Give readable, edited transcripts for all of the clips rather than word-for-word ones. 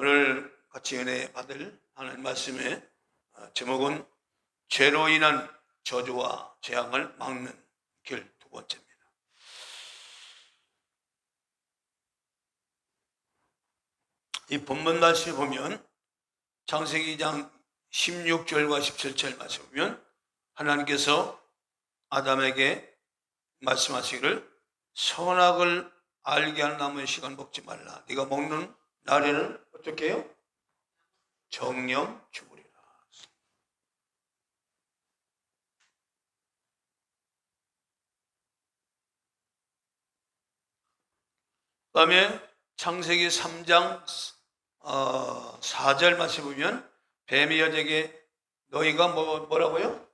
오늘 같이 은혜 받을 하나님 말씀의 제목은 죄로 인한 저주와 재앙을 막는 길 두 번째입니다. 이 본문 말씀을 보면 창세기 2장 16절과 17절 말씀을 보면 하나님께서 아담에게 말씀하시기를 선악을 알게 하는 나무의 씨를 먹지 말라. 네가 먹는 날에는 어떻게 해요? 정령 죽으리라. 그 다음에 창세기 3장 4절 말씀 보면 뱀이 여자에게 너희가 뭐라고요?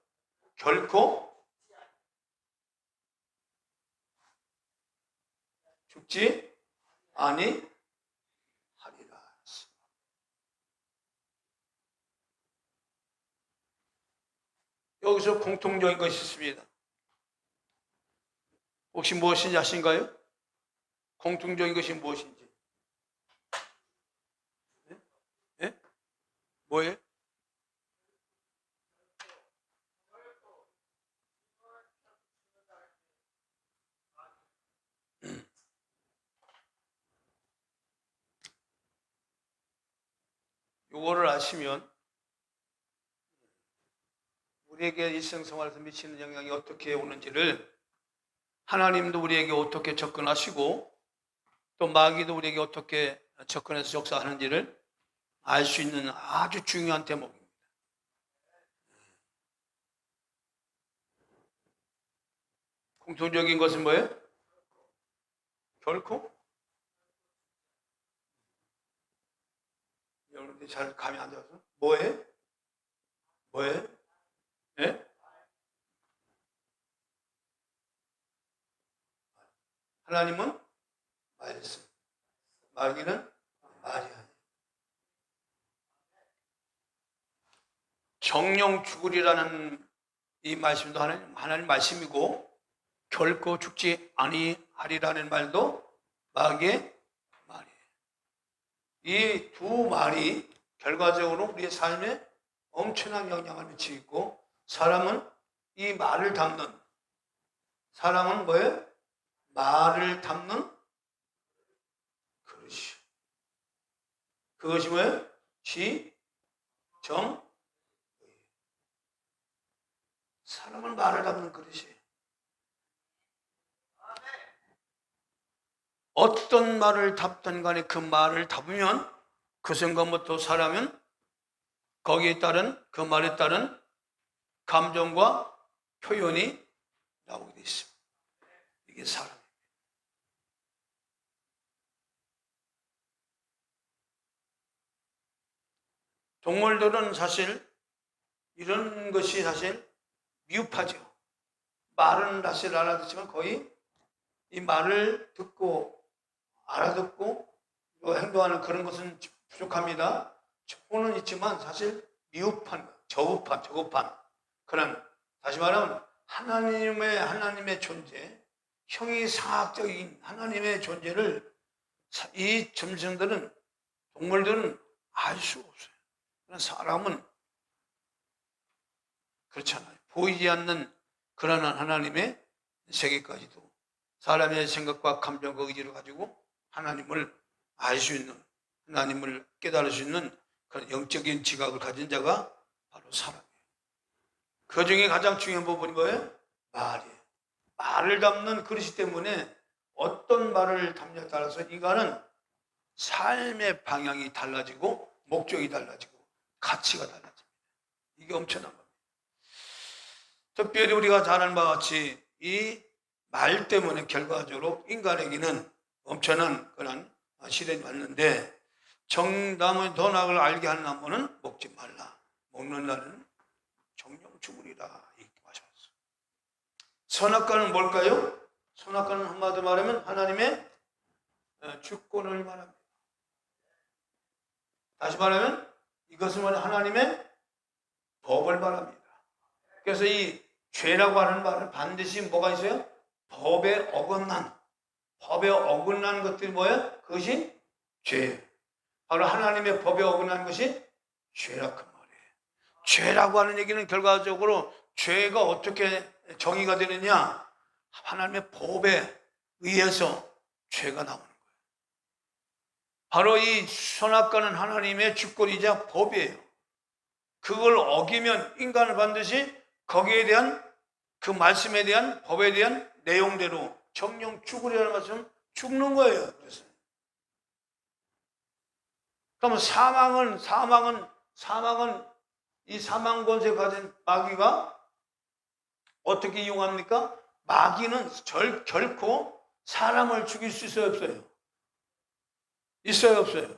결코 죽지 아니하리라. 여기서 공통적인 것이 있습니다. 혹시 무엇인지 아신가요? 공통적인 것이 무엇인지. 네? 뭐예요? 요거를 아시면 우리에게 일생생활에서 미치는 영향이 어떻게 오는지를 하나님도 우리에게 어떻게 접근하시고 또 마귀도 우리에게 어떻게 접근해서 역사하는지를 알 수 있는 아주 중요한 대목입니다. 공통적인 것은 뭐예요? 결코? 여러분들이 잘 감이 안 잡아서 뭐예요? 뭐예요? 네? 하나님은 말씀, 마귀는 말이 아니에요. 정령 죽으리라는 이 말씀도 하나님 말씀이고 결코 죽지 아니하리라는 말도 마귀의 말이에요. 이 두 말이 결과적으로 우리의 삶에 엄청난 영향을 미치고 사람은 이 말을 담는 사람은 뭐예요? 말을 담는 그릇이. 그것이 뭐예요? 정 사람은 말을 담는 그릇이에요. 어떤 말을 담든 간에 그 말을 담으면 그 순간부터 사람은 거기에 따른 그 말에 따른 감정과 표현이 나오게 돼 있습니다. 이게 사람입니다. 동물들은 사실 이런 것이 사실 미흡하죠. 말은 사실 알아듣지만 거의 이 말을 듣고 알아듣고 행동하는 그런 것은 부족합니다. 조건은 있지만 사실 미흡한, 저급한 그런, 다시 말하면 하나님의 존재, 형이상학적인 하나님의 존재를 이 짐승들은, 동물들은 알 수 없어요. 그런 사람은 그렇잖아요. 보이지 않는 그러한 하나님의 세계까지도 사람의 생각과 감정과 의지를 가지고 하나님을 알 수 있는, 하나님을 깨달을 수 있는 그런 영적인 지각을 가진 자가 바로 사람이에요. 그 중에 가장 중요한 부분이 뭐예요? 말이에요. 말을 담는 그릇이 때문에 어떤 말을 담냐에 따라서 인간은 삶의 방향이 달라지고 목적이 달라지고 가치가 달라집니다. 이게 엄청난 겁니다. 특별히 우리가 잘 아는 바와 같이 이 말 때문에 결과적으로 인간에게는 엄청난 그런 시련이 왔는데 정나무 더 나을 알게 하는 나무는 먹지 말라. 먹는 날은 정령 죽으리라. 이렇게 말씀하셨어요. 선악과는 뭘까요? 선악과는 한마디로 말하면 하나님의 주권을 말합니다. 다시 말하면 이것은 하나님의 법을 말합니다. 그래서 이 죄라고 하는 말은 반드시 뭐가 있어요? 법에 어긋난 것들이 뭐예요? 그것이 죄예요. 바로 하나님의 법에 어긋나는 것이 죄라 그 말이에요. 죄라고 하는 얘기는 결과적으로 죄가 어떻게 정의가 되느냐, 하나님의 법에 의해서 죄가 나오는 거예요. 바로 이 선악과는 하나님의 주권이자 법이에요. 그걸 어기면 인간은 반드시 거기에 대한 그 말씀에 대한 법에 대한 내용대로 정령 죽으리라는 말씀 죽는 거예요. 그래서 그러면 사망은 이 사망 권세 가진 마귀가 어떻게 이용합니까? 마귀는 결코 사람을 죽일 수 있어요, 없어요? 있어요, 없어요?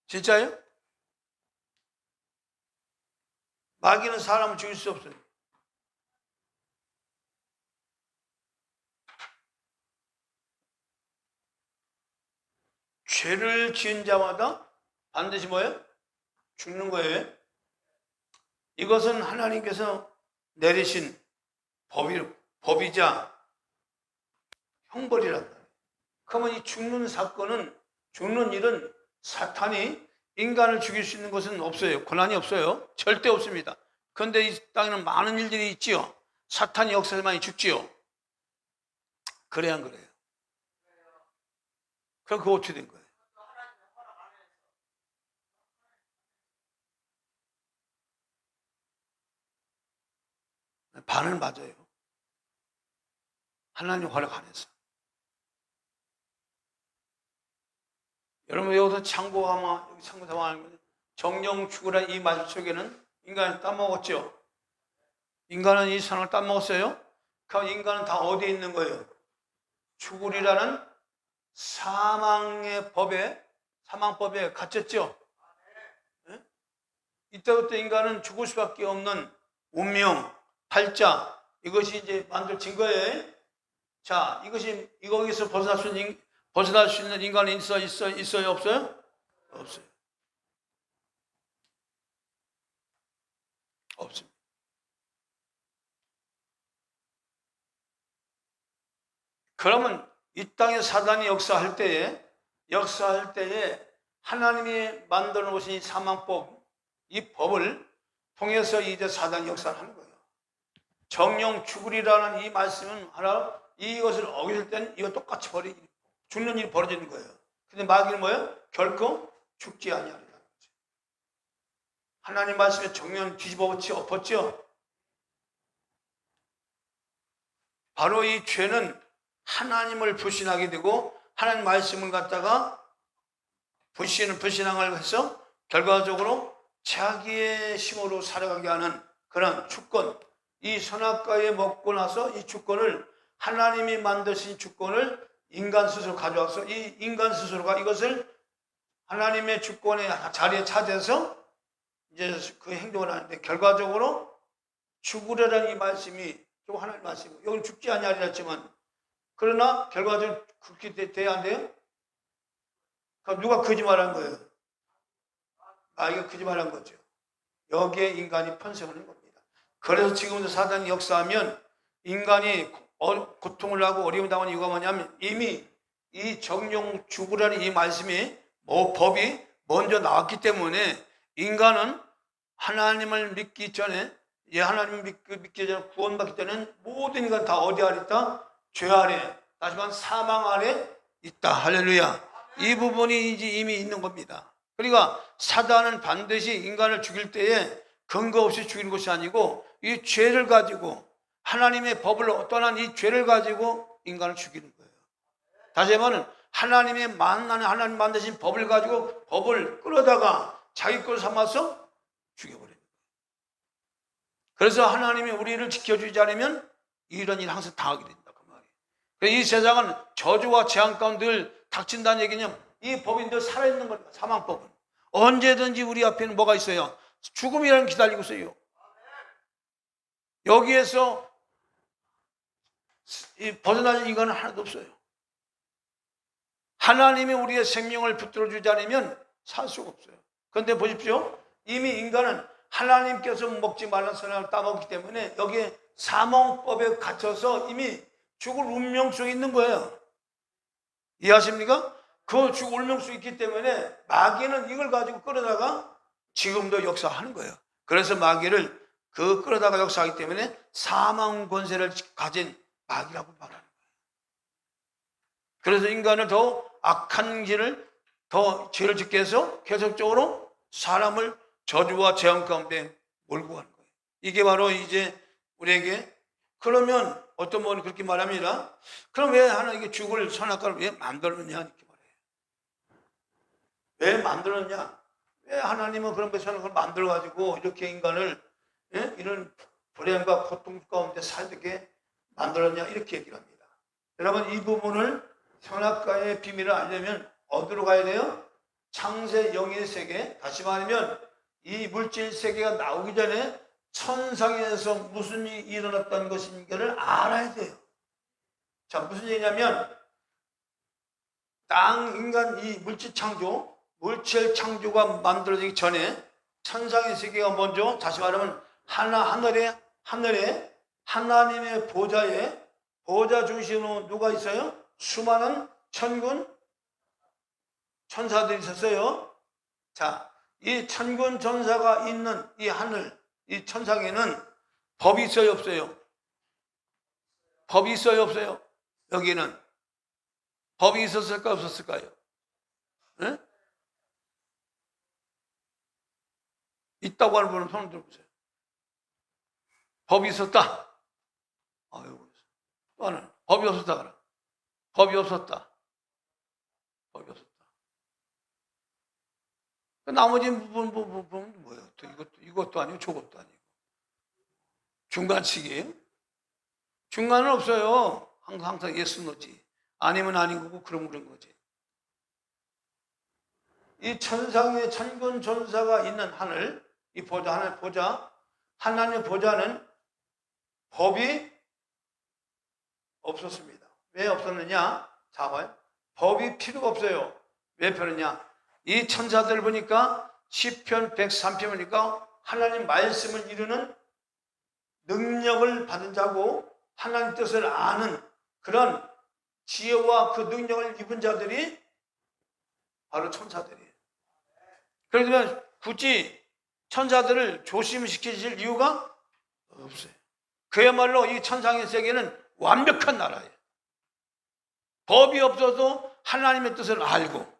진짜요? 마귀는 사람을 죽일 수 없어요. 죄를 지은 자마다 반드시 뭐예요? 죽는 거예요. 이것은 하나님께서 내리신 법이자 형벌이란다. 그러면 이 죽는 사건은, 죽는 일은 사탄이 인간을 죽일 수 있는 것은 없어요. 권한이 없어요. 절대 없습니다. 그런데 이 땅에는 많은 일들이 있지요. 사탄이 역사에 많이 죽지요. 그래야 안 그래요? 그럼 그거 어떻게 된 거예요? 반은 맞아요. 하나님 허락 안 해서. 여러분 여기서 참고하면, 여기 참고하면 정령 죽으라 이 말씀 속에는 인간이 따먹었죠. 인간은 이 선을 따먹었어요. 그럼 인간은 다 어디에 있는 거예요? 죽으리라는 사망법에 갇혔죠. 네? 이때부터 인간은 죽을 수밖에 없는 운명, 팔자, 이것이 이제 만들어진 거예요. 자, 이거기서 벗어날 수 있는 인간이 있어요, 없어요? 없어요. 없습니다. 그러면 이 땅에 사단이 역사할 때에 하나님이 만들어 놓으신 이 사망법, 이 법을 통해서 이제 사단이 역사를 하는 거예요. 정령 죽으리라는 이 말씀은 하나, 이것을 어길 때는 이거 똑같이 죽는 일이 벌어지는 거예요. 근데 마귀는 뭐예요? 결코 죽지 아니하리라는 거죠. 하나님 말씀에 정면 엎었죠. 바로 이 죄는 하나님을 불신하게 되고 하나님 말씀을 갖다가 불신앙을 해서 결과적으로 자기의 힘으로 살아가게 하는 그런 주권, 이 선악과에 먹고 나서 이 주권을, 하나님이 만드신 주권을 인간 스스로 가져와서 이 인간 스스로가 이것을 하나님의 주권의 자리에 차지해서 이제 그 행동을 하는데, 결과적으로 죽으려는 이 말씀이 또 하나님 말씀이고, 여기는 죽지 아니하리라 했지만, 그러나 결과적으로 그렇게 돼야 안 돼요? 그럼 누가 거짓말한 거예요? 이거 거짓말한 거죠. 여기에 인간이 편성하는 겁니다. 그래서 지금도 사단이 역사하면 인간이 고통을 하고 어려움을 당하는 이유가 뭐냐면, 이미 이 정령 죽으라는 이 말씀이 법이 먼저 나왔기 때문에 인간은 하나님을 믿기 전에, 하나님을 믿기 전에, 구원받기 전에 모든 인간 다 어디 아래 있다? 죄 아래, 다시 말하면 사망 아래 있다. 할렐루야. 이 부분이 이제 이미 있는 겁니다. 그러니까 사단은 반드시 인간을 죽일 때에 근거 없이 죽이는 것이 아니고 이 죄를 가지고, 하나님의 법을 떠난 이 죄를 가지고 인간을 죽이는 거예요. 다시 말하면 하나님 만드신 법을 가지고 법을 끌어다가 자기 걸 삼아서 죽여버립니다. 그래서 하나님이 우리를 지켜주지 않으면 이런 일 항상 당하게 된다, 그 말이에요. 이 세상은 저주와 재앙 가운데 늘 닥친다는 얘기는, 이 법이 늘 살아있는 겁니다. 사망법은 언제든지 우리 앞에는 뭐가 있어요? 죽음이라는 기다리고 있어요. 여기에서 벗어날 인간은 하나도 없어요. 하나님이 우리의 생명을 붙들어 주지 않으면 살 수가 없어요. 그런데 보십시오. 이미 인간은 하나님께서 먹지 말라는 선악을 따먹기 때문에 여기에 사망법에 갇혀서 이미 죽을 운명 속에 있는 거예요. 이해하십니까? 그 죽 울명수 있기 때문에 마귀는 이걸 가지고 끌어다가 지금도 역사하는 거예요. 그래서 마귀를 끌어다가 역사하기 때문에 사망 권세를 가진 마귀라고 말하는 거예요. 그래서 인간을 더 악한 길을, 더 죄를 짓게 해서 계속적으로 사람을 저주와 재앙 가운데 몰고 가는 거예요. 이게 바로 이제 우리에게, 그러면 어떤 분은 그렇게 말합니다. 그럼 왜 하나님께 죽을 선악과를 왜 만들었냐 이렇게 말해요. 왜 만들었냐? 왜 하나님은 그런 선악과를 만들어 가지고 이렇게 인간을 이런 불행과 고통 가운데 살게 만들었냐 이렇게 얘기를 합니다. 여러분, 이 부분을 선악과의 비밀을 알려면 어디로 가야 돼요? 창세 영의 세계, 다시 말하면 이 물질 세계가 나오기 전에 천상에서 무슨 일이 일어났던 것인가를 알아야 돼요. 자, 무슨 얘기냐면 땅, 인간, 이 물질 창조, 물질 창조가 만들어지기 전에 천상의 세계가 먼저, 다시 말하면 하늘에 하나님의 보좌 중심으로 누가 있어요? 수많은 천군 천사들이 있었어요. 자, 이 천군 천사가 있는 이 하늘, 이 천상에는 법이 있어요, 없어요? 법이 있어요, 없어요? 여기는 법이 있었을까, 없었을까요? 네? 있다고 하는 분은 손을 들어보세요. 법이 있었다. 아유, 또 하나는 법이 없었다 그래. 법이 없었다. 법이 없었다. 나머지 부분은 뭐예요? 또 이것도 아니고 저것도 아니고. 중간치기예요? 중간은 없어요. 항상 예스 노지. 아니면 아닌 거고 그런 거지. 이 천상의 천군 천사가 있는 하늘, 이 보좌, 하늘 보좌, 하나님의 보좌는 법이 없었습니다. 왜 없었느냐? 자, 봐요. 법이 필요가 없어요. 왜 필요냐? 이 천사들 보니까 시편 103편 보니까 하나님 말씀을 이루는 능력을 받은 자고 하나님 뜻을 아는 그런 지혜와 그 능력을 입은 자들이 바로 천사들이에요. 그러면 굳이 천사들을 조심시키실 이유가 없어요. 그야말로 이 천상의 세계는 완벽한 나라예요. 법이 없어도 하나님의 뜻을 알고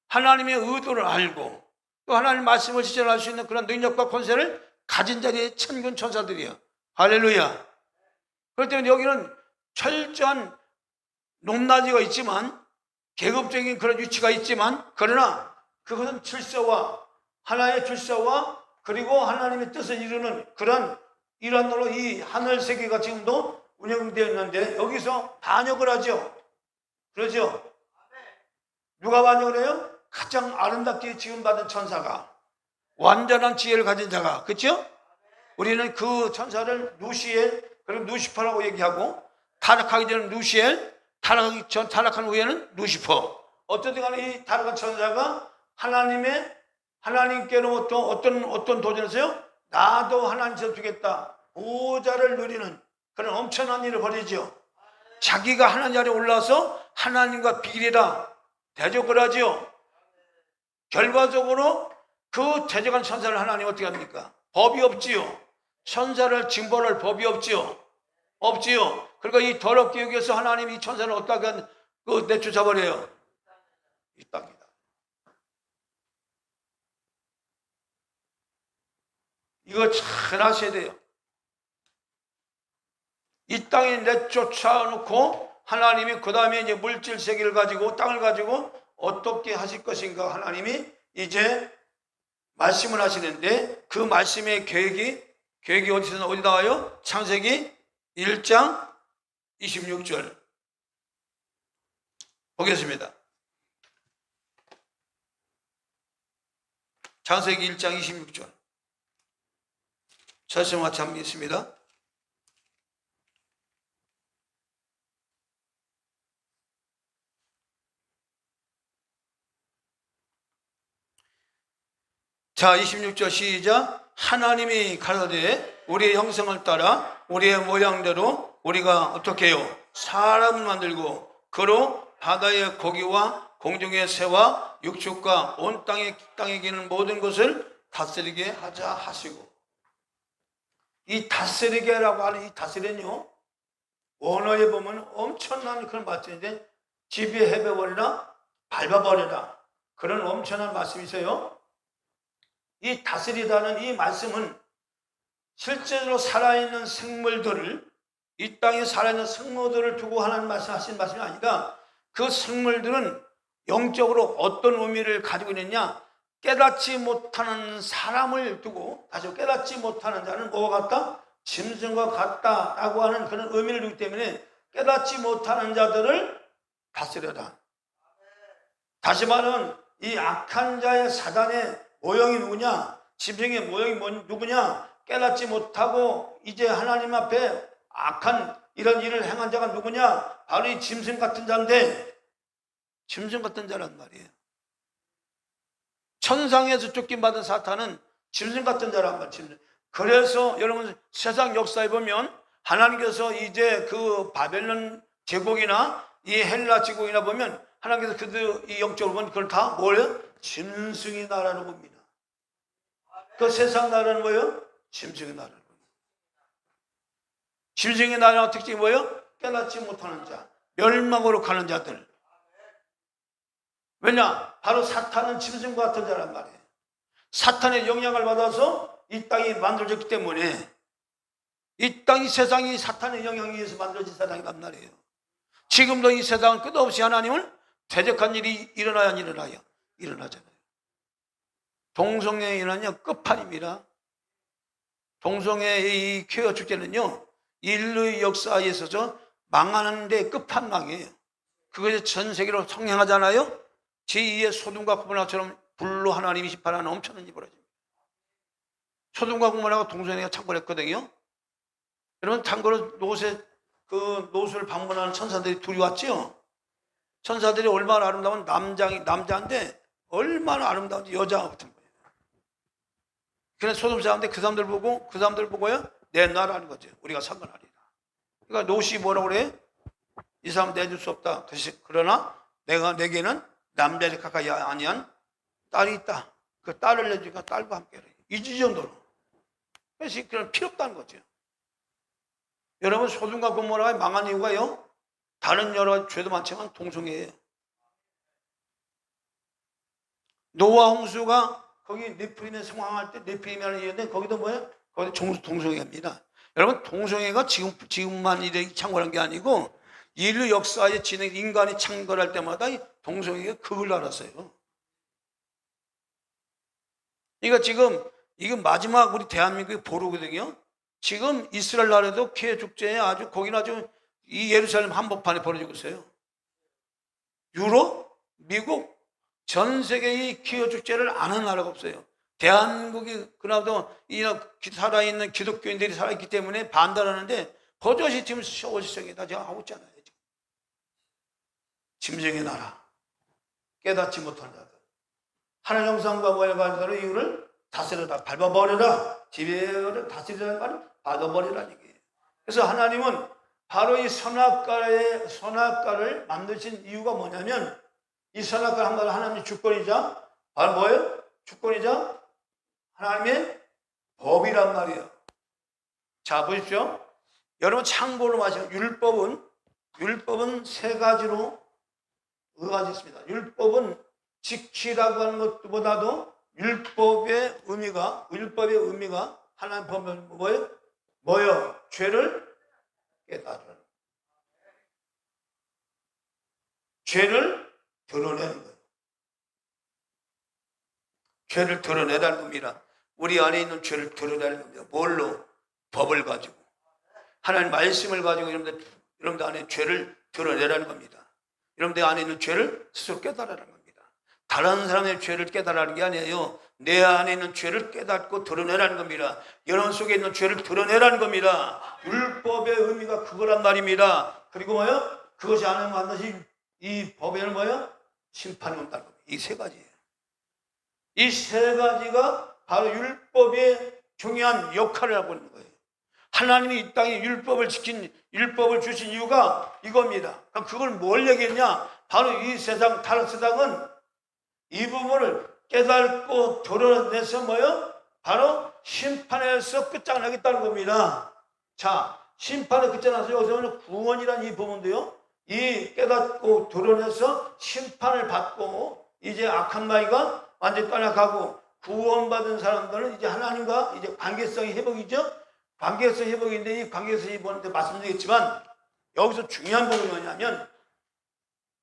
하나님의 의도를 알고 또 하나님 말씀을 실천할 수 있는 그런 능력과 권세를 가진 자리의 천군 천사들이에요. 할렐루야. 그렇기 때문에 여기는 철저한 높낮이가 있지만 계급적인 그런 위치가 있지만 그러나 그것은 질서와 하나의 질서와 그리고 하나님의 뜻을 이루는 그런 일환으로 이 하늘 세계가 지금도 운영되어 있는데 여기서 반역을 하죠. 그러죠? 누가 반역을 해요? 가장 아름답게 지음받은 천사가, 완전한 지혜를 가진 자가, 그렇죠? 우리는 그 천사를 누시엘, 그리고 누시퍼라고 얘기하고 타락하기 전에 누시엘, 타락한 후에는 누시퍼. 어쨌든 간에 이 타락한 천사가 하나님께로부터 어떤 도전을 했어요? 나도 하나님처럼 주겠다. 보좌를 누리는 그런 엄청난 일을 벌이죠. 자기가 하나님 자리에 올라서 하나님과 비례다 대적을 하죠. 결과적으로 그 대적한 천사를 하나님 어떻게 합니까? 법이 없지요. 천사를 징벌할 법이 없지요. 그러니까 이 더럽게 여기서 하나님 이 천사를 어떻게 내쫓아버려요? 이 땅이다. 이거 잘 아셔야 돼요. 이 땅에 내쫓아놓고 하나님이 그 다음에 이제 물질 세계를 가지고 땅을 가지고 어떻게 하실 것인가 하나님이 이제 말씀을 하시는데 그 말씀의 계획이 어디 나와요? 창세기 1장 26절 보겠습니다. 창세기 1장 26절 설명 같이 한번 있습니다. 자, 26절 시작. 하나님이 가라사대 우리의 형상을 따라 우리의 모양대로 우리가 어떻게 해요? 사람을 만들고 그로 바다의 고기와 공중의 새와 육축과 온 땅에 기는 모든 것을 다스리게 하자 하시고, 이 다스리게라고 하는 이 다스리는요, 원어에 보면 엄청난 그런 말씀인데, 지배해버리라, 밟아버리라, 그런 엄청난 말씀이 있어요. 이 다스리다는 이 말씀은 실제로 살아있는 생물들을, 이 땅에 살아있는 생물들을 두고 하는 말씀하신 말씀이 아니라, 그 생물들은 영적으로 어떤 의미를 가지고 있느냐, 깨닫지 못하는 사람을 두고, 다시 깨닫지 못하는 자는 뭐와 같다? 짐승과 같다라고 하는 그런 의미를 두기 때문에 깨닫지 못하는 자들을 다스려라. 다시 말하면 이 악한 자의 사단의 모형이 누구냐? 짐승의 모형이 누구냐? 깨닫지 못하고 이제 하나님 앞에 악한 이런 일을 행한 자가 누구냐? 바로 이 짐승 같은 자인데, 짐승 같은 자란 말이에요. 천상에서 쫓김받은 사탄은 짐승 같은 자란 말이에요. 그래서 여러분 세상 역사에 보면 하나님께서 이제 그 바벨론 제국이나 이 헬라 제국이나 보면 하나님께서 그들 이 영적으로 보면 그걸 다 뭐예요? 짐승의 나라로 봅니다. 그 세상 나라는 뭐예요? 짐승의 나라로 봅니다. 짐승의 나라의 특징이 뭐예요? 깨닫지 못하는 자, 멸망으로 가는 자들. 왜냐? 바로 사탄은 짐승과 같은 자란 말이에요. 사탄의 영향을 받아서 이 땅이 만들어졌기 때문에, 이 땅이 세상이 사탄의 영향에 의해서 만들어진 세상이란 말이에요. 지금도 이 세상은 끝없이 하나님을 대적한 일이 일어나야 안 일어나요? 일어나잖아요. 동성애에 일어나냐? 끝판입니다. 동성애의 이 쾌어 축제는요, 인류의 역사에 있어서 망하는 데 끝판왕이에요. 그것이 전 세계로 성행하잖아요. 제2의 소돔과 고모라처럼 불로 하나님이 심판하는 엄청난 일이 벌어집니다. 소돔과 고모라가 동성애가 창궐했거든요. 여러분, 참고로 노수를 방문하는 천사들이 둘이 왔죠. 천사들이 얼마나 아름다운 남자인데 얼마나 아름다운 여자 같은 거예요. 그래서 소돔 사람인데 그 사람들 보고요, 내 나라는 거죠. 우리가 상관하리라. 그러니까 노시 뭐라고 그래? 이 사람 내줄 수 없다. 그러나 내게는 남자를 가까이 아니한 딸이 있다. 그 딸을 내주니까 딸과 함께 해라. 이 정도로. 그래서 그런 필요 없다는 거죠. 여러분, 소돔과 고모라가 망한 이유가요, 다른 여러 죄도 많지만 동성애예요. 노아 홍수가 거기 네피림에 성황할 때, 네피림이라는 이유인데 거기도 뭐예요? 거기도 동성애입니다. 여러분, 동성애가 지금만 이렇게 창궐한 게 아니고 인류 역사의 진행, 인간이 창궐할 때마다 이 동성애가 극을 알았어요. 그러니까 지금 이건 마지막 우리 대한민국의 보루거든요. 지금 이스라엘 나라도 쾌 축제에 거기는 아주 이 예루살렘 한복판에 벌어지고 있어요. 유럽, 미국, 전 세계의 쾌 축제를 아는 나라가 없어요. 대한민국이 그나마도 살아있는 기독교인들이 살아있기 때문에 반대하는데 버젓이 지금 10월 시작에 다 제가 하고 있잖아요. 지금. 짐승의 나라, 깨닫지 못한 자들, 하나님 형상과 모양을 가진 자의 이유를 다스려라, 밟아버려라, 지배를 다스리라는 말은 밟아버리라는 얘기예요. 그래서 하나님은 바로 이 선악과를 만드신 이유가 뭐냐면, 이 선악과를 한 가지 하나님의 주권이자, 바로 뭐예요? 주권이자 하나님의 법이란 말이에요. 자, 보십시오. 여러분, 참고로 마시면 율법은 세 가지로 있습니다. 율법은 지키라고 하는 것보다도 율법의 의미가 하나님 법은 뭐예요? 죄를 깨달으라. 죄를 드러내는 거예요. 죄를 드러내라는 겁니다. 우리 안에 있는 죄를 드러내는 겁니다. 뭘로? 법을 가지고. 하나님 말씀을 가지고 여러분들 안에 죄를 드러내라는 겁니다. 여러분들 안에 있는 죄를 스스로 깨달으라는 겁니다. 다른 사람의 죄를 깨달으라는 게 아니에요. 내 안에 있는 죄를 깨닫고 드러내라는 겁니다. 여러분 속에 있는 죄를 드러내라는 겁니다. 율법의 의미가 그거란 말입니다. 그리고 뭐예요? 그것이 아니면 반드시 이 법에는 뭐예요? 심판이 온다는 겁니다. 이 세 가지예요. 이 세 가지가 바로 율법의 중요한 역할을 하고 있는 거예요. 하나님이 이 땅에 율법을 주신 이유가 이겁니다. 그걸 뭘 얘기했냐? 바로 이 세상, 타락 세상은 이 부분을 깨닫고 도려내서 뭐요? 바로 심판에서 끝장나겠다는 겁니다. 자, 심판에 끝장나서 여기서는 구원이라는 이 부분도요, 이 깨닫고 도려내서 심판을 받고 이제 악한 마귀가 완전히 떠나가고 구원받은 사람들은 이제 하나님과 이제 관계성이 회복이죠. 관계성 회복인데 이 관계성이 뭐는데 말씀드리겠지만 여기서 중요한 부분이 뭐냐면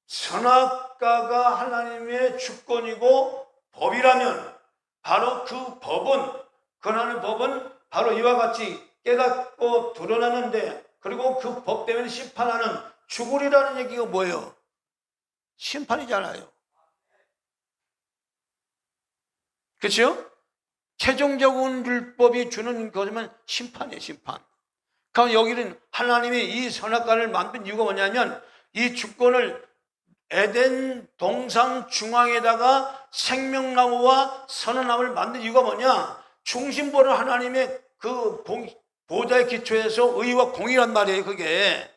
선악과가 하나님의 주권이고 법이라면 바로 그 법은 권하는 법은 바로 이와 같이 깨닫고 드러나는데 그리고 그 법 때문에 심판하는 죽으리라는 얘기가 뭐예요? 심판이잖아요. 그렇죠? 최종적인 율법이 주는 거지만 심판이에요, 심판. 그럼 여기는 하나님이 이 선악과를 만든 이유가 뭐냐면 이 주권을 에덴 동산 중앙에다가 생명나무와 선악나무를 만든 이유가 뭐냐? 중심보는 하나님의 그 보좌의 기초에서 의와 공의란 말이에요. 그게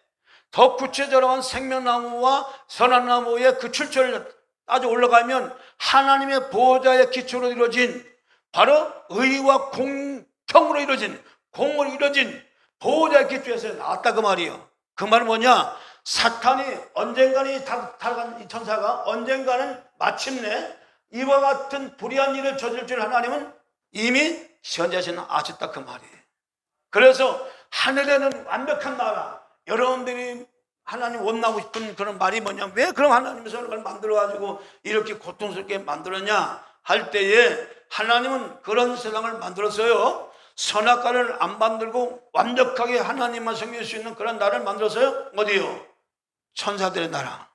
더 구체적으로 생명나무와 선악나무의 그 출처를 따져 올라가면 하나님의 보좌의 기초로 이루어진 바로 의와 공평으로 이루어진 공으로 이루어진 보호자의 기초에서 나왔다 그 말이에요. 그 말은 뭐냐? 사탄이 언젠가는 타락한 이 천사가 언젠가는 마침내 이와 같은 불의한 일을 저질 줄 하나님은 이미 선지하시는 아셨다 그 말이에요. 그래서 하늘에는 완벽한 나라, 여러분들이 하나님 원하고 싶은 그런 말이 뭐냐? 왜 그럼 하나님의 선악과를 만들어가지고 이렇게 고통스럽게 만들었냐 할 때에 하나님은 그런 세상을 만들었어요. 선악과를 안 만들고 완벽하게 하나님만 섬길 수 있는 그런 나라를 만들었어요. 어디요? 천사들의 나라,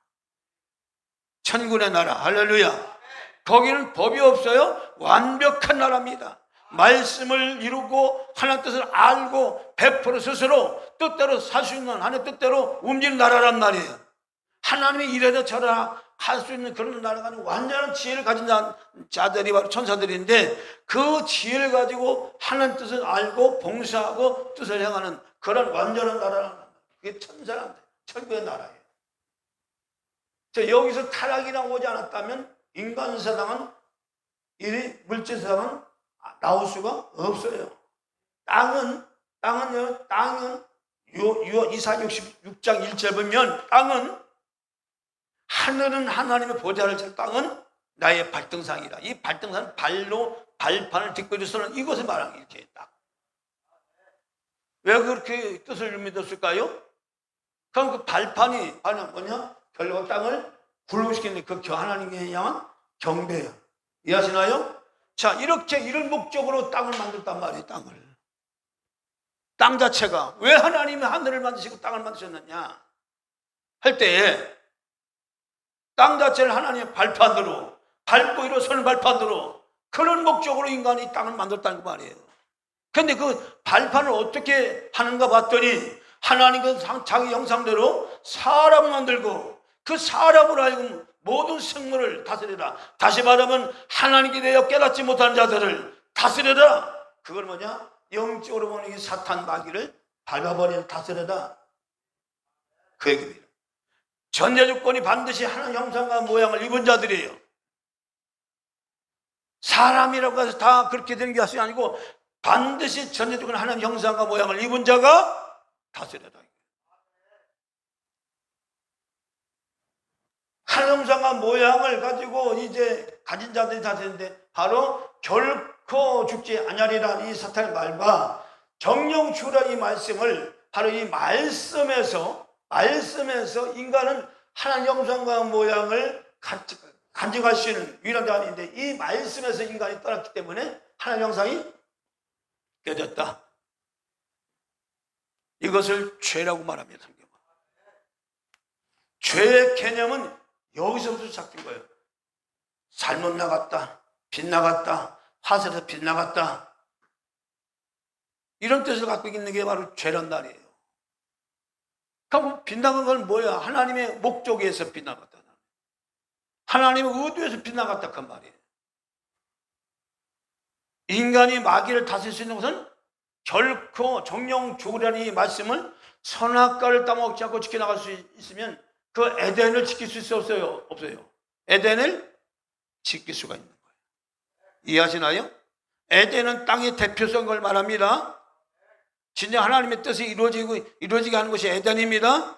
천군의 나라. 할렐루야. 거기는 법이 없어요. 완벽한 나라입니다. 말씀을 이루고 하나님 뜻을 알고 100% 스스로 뜻대로 살 수 있는 하나님 뜻대로 움직이는 나라란 말이에요. 하나님이 이래라 저래라 할 수 있는 그런 나라가 아니고 완전한 지혜를 가진 자들이 바로 천사들인데 그 지혜를 가지고 하나님 뜻을 알고 봉사하고 뜻을 행하는 그런 완전한 나라라는 거예요. 그게 천사란데 천국의 나라예요. 여기서 타락이라고 오지 않았다면 인간 세상은 이 물질 세상은 나올 수가 없어요. 땅은 이사 66장 1절 보면 땅은 하늘은 하나님의 보좌를 찰 땅은 나의 발등상이라. 이 발등상은 발판을 딛고 서는 이것을 말하는 게 이렇게 딱. 왜 그렇게 뜻을 믿었을까요? 그럼 그 발판이 뭐냐? 결국 땅을 굴복시키는 그 하나님께 향한 경배예요. 이해하시나요? 자, 이렇게 이런 목적으로 땅을 만들었단 말이에요. 땅 자체가 왜 하나님이 하늘을 만드시고 땅을 만드셨느냐 할 때에 땅 자체를 하나님의 발판으로 밟고 일어서는 발판으로 그런 목적으로 인간이 땅을 만들었다는 그 말이에요. 그런데 그 발판을 어떻게 하는가 봤더니 하나님은 자기 형상대로 사람을 만들고 그 사람으로 하여금 모든 생물을 다스리라. 다시 말하면 하나님께 대하여 깨닫지 못하는 자들을 다스려라. 그걸 뭐냐? 영적으로 보는 이 사탄 마귀를 밟아버리는 다스려라. 그 얘기입니다. 전제조건이 반드시 하나님 형상과 모양을 입은 자들이에요. 사람이라고 해서 다 그렇게 되는 게 아니고 반드시 전제조건이 하나님 형상과 모양을 입은 자가 다스려라. 하나님 형상과 모양을 가지고 이제 가진 자들이 다스리는데 바로 결코 죽지 아니하리라는 이 사탄의 말과 정령 주라는 이 말씀을 바로 이 말씀에서 인간은 하나님 형상과 모양을 간직할 수 있는 유일한 자가 아닌데 이 말씀에서 인간이 떠났기 때문에 하나님 형상이 깨졌다. 이것을 죄라고 말합니다. 성경은. 죄의 개념은 여기서부터 시작된 거예요. 잘못 나갔다, 빗나갔다, 화살에서 빗나갔다, 이런 뜻을 갖고 있는 게 바로 죄란 말이에요. 그럼 빗나간 건 뭐야? 하나님의 목적에서 빗나갔다, 하나님의 의도에서 빗나갔다 그 말이에요. 인간이 마귀를 다스릴 수 있는 것은 결코 정령 죽으라는 이 말씀을 선악과를 따먹지 않고 지켜나갈 수 있으면 그 에덴을 지킬 수 있어요? 없어요? 없어요. 에덴을 지킬 수가 있는 거예요. 이해하시나요? 에덴은 땅의 대표성인 걸 말합니다. 진정 하나님의 뜻이 이루어지게 하는 것이 에덴입니다.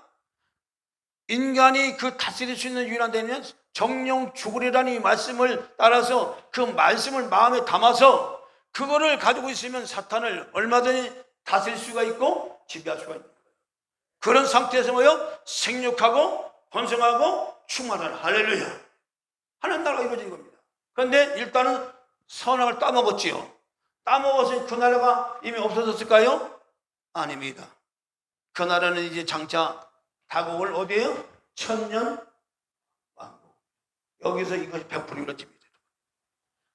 인간이 그 다스릴 수 있는 유일한 데는 정령 죽으리라는 이 말씀을 따라서 그 말씀을 마음에 담아서 그거를 가지고 있으면 사탄을 얼마든지 다스릴 수가 있고 지배할 수가 있는 거예요. 그런 상태에서 뭐요? 생육하고 번성하고 충만하는, 할렐루야, 하나님 나라가 이루어진 겁니다. 그런데 일단은 선악을 따먹었지요. 따먹어서 그 나라가 이미 없어졌을까요? 아닙니다. 그 나라는 이제 장차 다가올 어디에요? 천년 왕국. 여기서 이것이 100% 이루어집니다.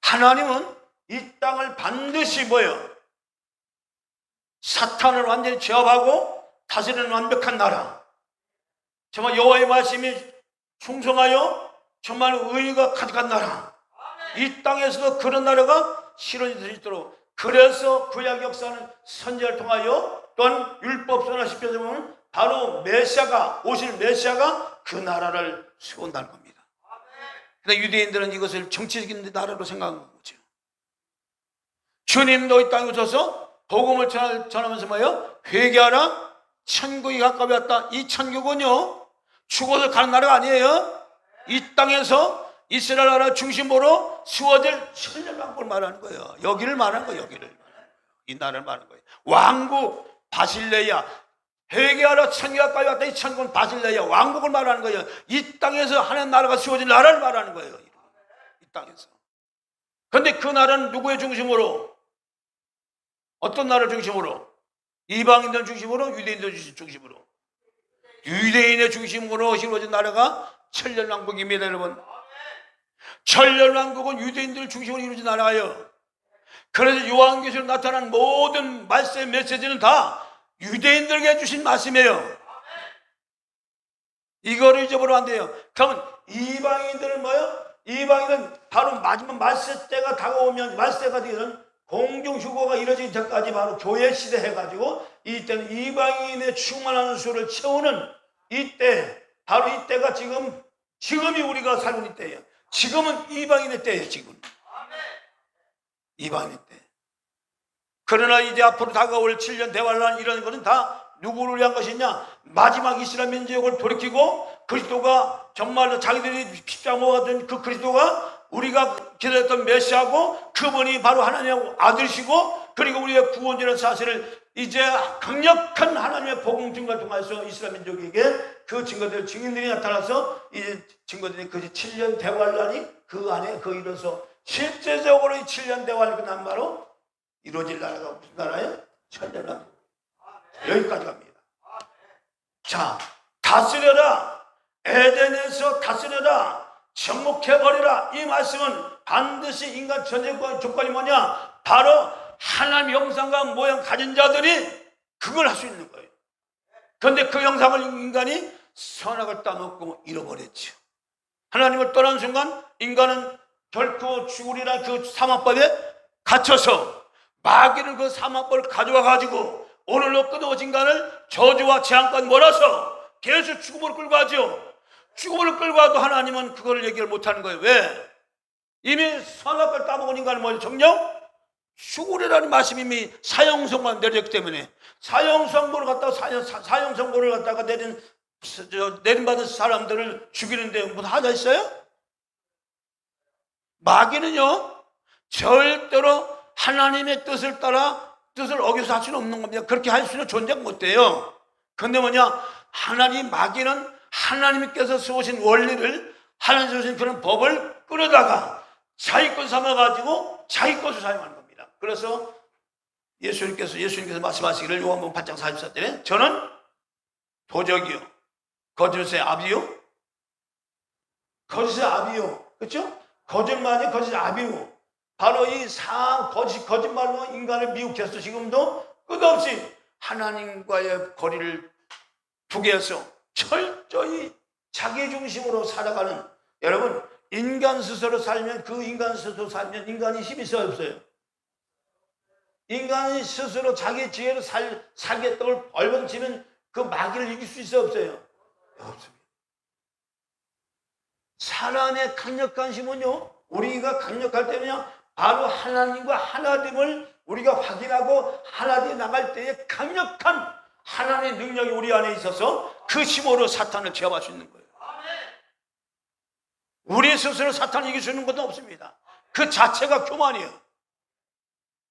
하나님은 이 땅을 반드시 뭐예요? 사탄을 완전히 제압하고 다스리는 완벽한 나라, 정말 여호와의 말씀이 충성하여 정말 의의가 가득한 나라, 이 땅에서도 그런 나라가 실현이 될 수 있도록, 그래서 구약 역사는 선지자를 통하여 또한 율법서나 시편에 보면 바로 메시아가, 오실 메시아가 그 나라를 세운다는 겁니다. 근데 유대인들은 이것을 정치적인 나라로 생각한 거죠. 주님도 이 땅에 오셔서 복음을 전하면서 뭐예요? 회개하라, 천국이 가까이 왔다. 이 천국은요, 죽어서 가는 나라가 아니에요. 이 땅에서 이스라엘 나라 중심으로 세워질 천년왕국을 말하는 거예요. 여기를 말하는 거예요. 여기를. 이 나라를 말하는 거예요. 왕국 바실레야, 회개하라, 천국이 가까이 왔다. 이 천국은 바실레야, 왕국을 말하는 거예요. 이 땅에서 하나님 나라가 세워질 나라를 말하는 거예요. 이 땅에서. 그런데 그 나라는 누구의 중심으로? 어떤 나라를 중심으로? 이방인들 중심으로? 유대인들 중심으로? 유대인의 중심으로 이루어진 나라가 천년왕국입니다, 여러분. 천년왕국은 유대인들 중심으로 이루어진 나라예요. 그래서 요한계시로 나타난 모든 말씀의 메시지는 다 유대인들에게 주신 말씀이에요. 이거를 잊어버리면 안 돼요. 그러면 이방인들은 뭐예요? 이방인은 바로 마지막 말세 때가 다가오면, 말세가 되면 공중휴거가 이루어지기 전까지 바로 교회 시대 해가지고, 이때는 이방인의 충만한 수를 채우는 이때, 바로 이때가 지금이 우리가 살고 있는 때예요. 지금은 이방인의 때예요. 지금 이방인의 때. 그러나 이제 앞으로 다가올 7년 대환란, 이런 것은 다 누구를 위한 것이냐? 마지막 이스라엘 민족을 돌이키고 그리스도가 정말로 자기들이 십자가 먹었던 그 그리스도가 우리가 기다렸던 메시아고, 그분이 바로 하나님의 아들이시고, 그리고 우리의 구원이라는 사실을 이제 강력한 하나님의 복음 증거를 통해서 이스라엘 민족에게 그 증거들, 증인들이 나타나서 이 증거들이 그 7년 대환란이 그 안에 이뤄서 실제적으로 이 7년 대환이 끝난 바로 이루어질 나라가 무슨 나라예요? 천년왕국. 여기까지 갑니다. 자, 다스려라, 에덴에서 다스려라, 정복해버리라. 이 말씀은 반드시 인간 전제권 조건이 뭐냐? 바로 하나님 형상과 모양 가진 자들이 그걸 할 수 있는 거예요. 그런데 그 형상을 인간이 선악을 따먹고 잃어버렸죠. 하나님을 떠난 순간 인간은 결코 죽으리라 그 사망법에 갇혀서 마귀는 그 사망법을 가져와 가지고 오늘로 끊어진 인간을 저주와 재앙까지 몰아서 계속 죽음으로 끌고 가죠. 죽음을 끌고 와도 하나님은 그걸 얘기를 못하는 거예요. 왜? 이미 선악을 따먹은 인간은 뭐죠? 정녕 죽으리라는 말씀이 이미 사형선고가 내렸기 때문에, 사형선고를 갖다가 사형선고를 갖다가 내림받은 사람들을 죽이는데 무슨 하자 있어요? 마귀는요, 절대로 하나님의 뜻을 따라 뜻을 어겨서 할 수는 없는 겁니다. 그렇게 할 수는 존재가 못 돼요. 그런데 뭐냐? 마귀는 하나님께서 세우신 원리를, 하나님께서 세우신 그런 법을 끌어다가 자기 것 삼아가지고 자기 것을 사용하는 겁니다. 그래서 예수님께서 말씀하시기를 요한복음 8장 44절에 저는 도적이요, 거짓의 아비요, 그렇죠? 거짓말이 거짓의 아비요, 바로 이 거짓말로 인간을 미혹해서 지금도 끝없이 하나님과의 거리를 두게 해서 철저히 자기 중심으로 살아가는, 여러분, 인간 스스로 살면 인간이 힘이 있어요, 없어요? 인간이 스스로 자기 지혜로 살겠다고 벌벙치면 그 마귀를 이길 수 있어요, 없어요? 없습니다. 사람의 강력한 힘은요, 우리가 강력할 때는요, 바로 하나님과 하나됨을 우리가 확인하고 하나됨이 나갈 때에 강력한 하나님의 능력이 우리 안에 있어서 그 힘으로 사탄을 제압할 수 있는 거예요. 우리 스스로 사탄을 이길 수 있는 것도 없습니다. 그 자체가 교만이에요.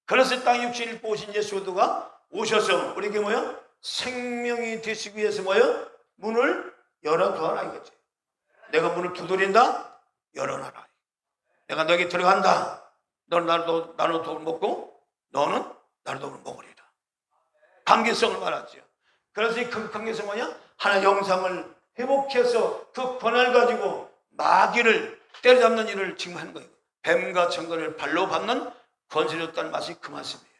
그래서 땅에 육신 입고 오신 예수가 오셔서 우리에게 뭐요? 생명이 되시기 위해서 뭐요? 문을 열어두어라 이거지. 내가 문을 두드린다? 열어놔라. 내가 너에게 들어간다. 너는 나로 독을 먹고 너는 나로 독을 먹으리라. 관계성을 말하죠. 그래서 이 관계성 뭐냐? 하나의 영상을 회복해서 그 권한을 가지고 마귀를 때려잡는 일을 지금 하는 거예요. 뱀과 정글을 발로 밟는 권세를 줬다는 맛이 그 말씀이에요.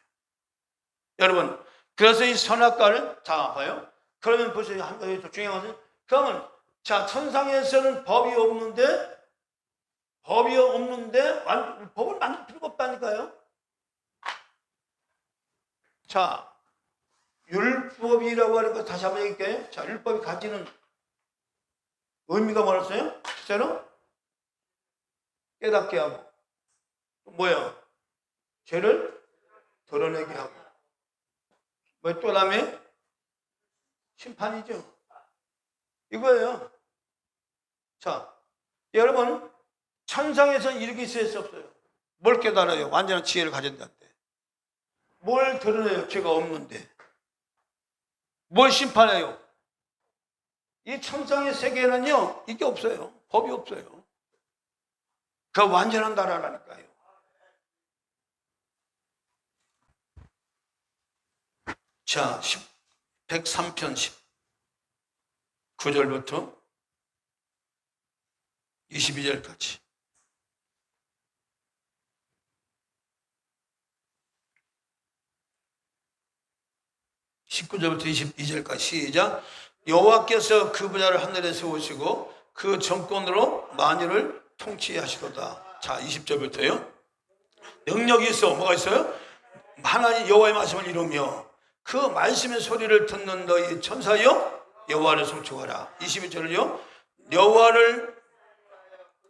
여러분, 그래서 이 선악과를 다 봐요. 그러면 보세요. 한 가지 더 중요한 것은, 그러면 자, 천상에서는 법이 없는데 법을 만들 필요가 없다니까요. 자, 율법이라고 하는 거 다시 한번 얘기할게요. 자, 율법이 가지는 의미가 뭐였어요? 실제로 깨닫게 하고, 뭐예요? 죄를 드러내게 하고, 뭐 또 다음에 심판이죠. 이거예요. 자, 여러분, 천상에서는 이렇게 있을 수 없어요. 뭘 깨달아요? 완전한 지혜를 가진다는데. 뭘 드러내요? 죄가 없는데. 뭘 심판해요? 이 천상의 세계에는요, 이게 없어요. 법이 없어요. 그 완전한 나라라니까요. 자, 103편 9절부터 22절까지. (19절부터) 22절까지 시작. 여호와께서 그 부자를 하늘에 세우시고 그 정권으로 만유를 통치하시도다. 자, 20절부터요. 능력이 있어. 뭐가 있어요? 하나님 여호와의 말씀을 이루며 그 말씀의 소리를 듣는 너희 천사여 여호와를 송축하라. 21절은요. 여호와를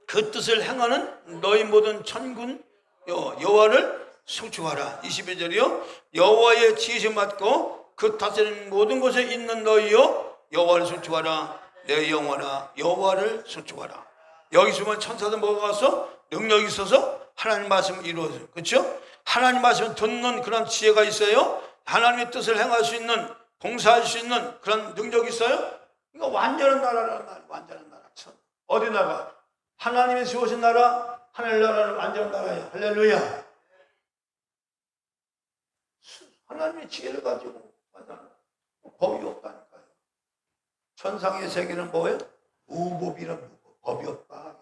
그 뜻을 행하는 너희 모든 천군 여호와를 송축하라. 22절이요. 여호와의 지혜심 받고 그 다스리는 모든 곳에 있는 너희여 여호와를 송축하라. 내 영혼아 여호와를 송축하라. 여기서 보면 천사들 뭐가 가서 능력이 있어서 하나님 말씀을 이루어져요. 그렇죠? 하나님 말씀을 듣는 그런 지혜가 있어요. 하나님의 뜻을 행할 수 있는, 봉사할 수 있는 그런 능력이 있어요. 이거 완전한 나라라는 말이에요. 완전한 나라. 어디 나라? 하나님이 세우신 나라, 하늘나라는 완전한 나라예요. 할렐루야. 하나님의 지혜를 가지고 법이 없다니까요. 천상의 세계는 뭐예요? 무법이란 법이 없다.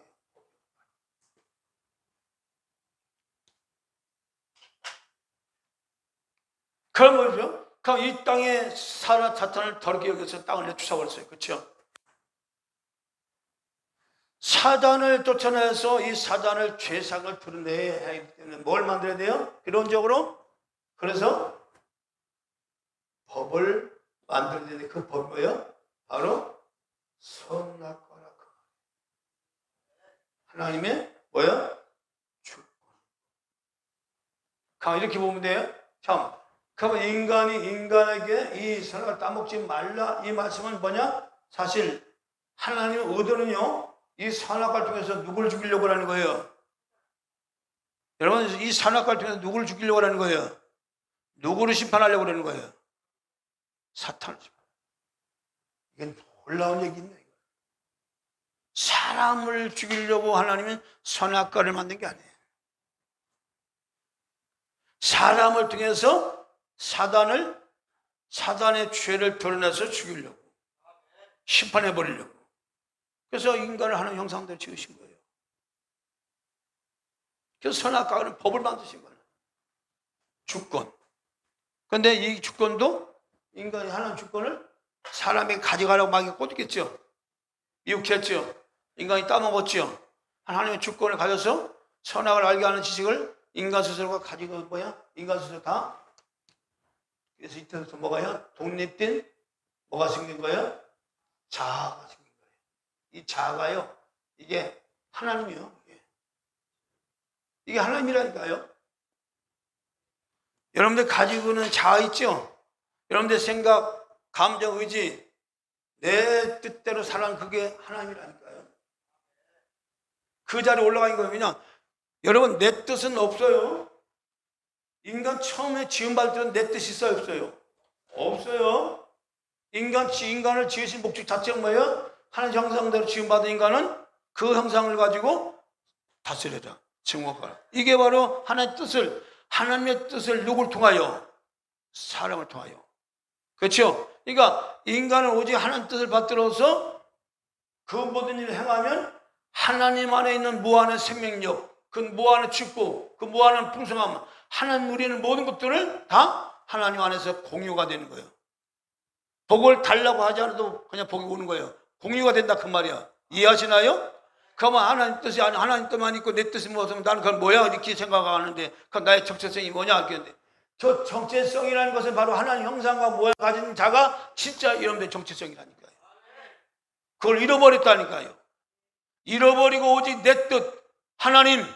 그런 거죠. 그럼 이 땅에 사탄을 더럽게 여겨서 땅을 내쫓아버렸어요. 그렇죠? 사단을 쫓아내서 이 사단을 죄상을 드러내야 하기 때문에 뭘 만들어야 돼요? 필론적으로. 그래서 법을 만들어야 되는데 그 법이 뭐예요? 바로 선악과라. 하나님의 뭐예요? 주권. 이렇게 보면 돼요. 참, 그러면 인간에게 이 선악을 따먹지 말라 이 말씀은 뭐냐? 사실 하나님의 의도는요, 이 선악과를 통해서 누구를 죽이려고 하는 거예요? 여러분, 이 선악과를 통해서 누구를 죽이려고 하는 거예요? 누구를 심판하려고 하는 거예요? 사탄을. 이건 놀라운 얘기입니다. 사람을 죽이려고 하나님은 선악과를 만든 게 아니에요. 사람을 통해서 사단의 죄를 드러내서 죽이려고, 심판해버리려고. 그래서 인간을 하는 형상대로 지으신 거예요. 그래서 선악과는 법을 만드신 거예요. 주권. 그런데 이 주권도 인간이 하는 주권을 사람이 가져가려고 막 꼬드겠죠. 미혹했죠. 인간이 따먹었죠. 하나님의 주권을 가져서 선악을 알게 하는 지식을 인간 스스로가 가지고 인간 스스로 다 그래서 이때부터 뭐가요? 독립된 뭐가 생긴 거예요? 자아가 생긴 거예요. 이 자아가요, 이게 하나님이요. 이게 하나님이라니까요. 여러분들 가지고는 자아 있죠? 여러분들 생각, 감정, 의지, 내 뜻대로 살아가는 그게 하나님이라니까요. 그 자리에 올라가는 거예요. 그냥 여러분, 내 뜻은 없어요. 인간 처음에 지음받을 때는 내 뜻이 있어요, 없어요? 없어요. 인간을 지으신 목적 자체가 뭐예요? 하나님 형상대로 지음받은 인간은 그 형상을 가지고 다스려라, 증오하라. 이게 바로 하나님의 뜻을 누굴 통하여? 사람을 통하여. 그렇죠? 그러니까 인간은 오직 하나님 뜻을 받들어서 그 모든 일을 행하면 하나님 안에 있는 무한한 생명력, 그 무한한 축복, 그 무한한 풍성함, 하나님 누리는 모든 것들을 다 하나님 안에서 공유가 되는 거예요. 복을 달라고 하지 않아도 그냥 복이 오는 거예요. 공유가 된다 그 말이야. 이해하시나요? 그러면 하나님 뜻이 아니 하나님 뜻만 있고 내 뜻이 무엇이면 나는 그건 뭐야 이렇게 생각하는데 그 나의 정체성이 뭐냐 하겠는데, 저 정체성이라는 것은 바로 하나님 형상과 모양 가진 자가 진짜 이름된 정체성이라니까요. 그걸 잃어버렸다니까요. 잃어버리고 오직 내 뜻, 하나님.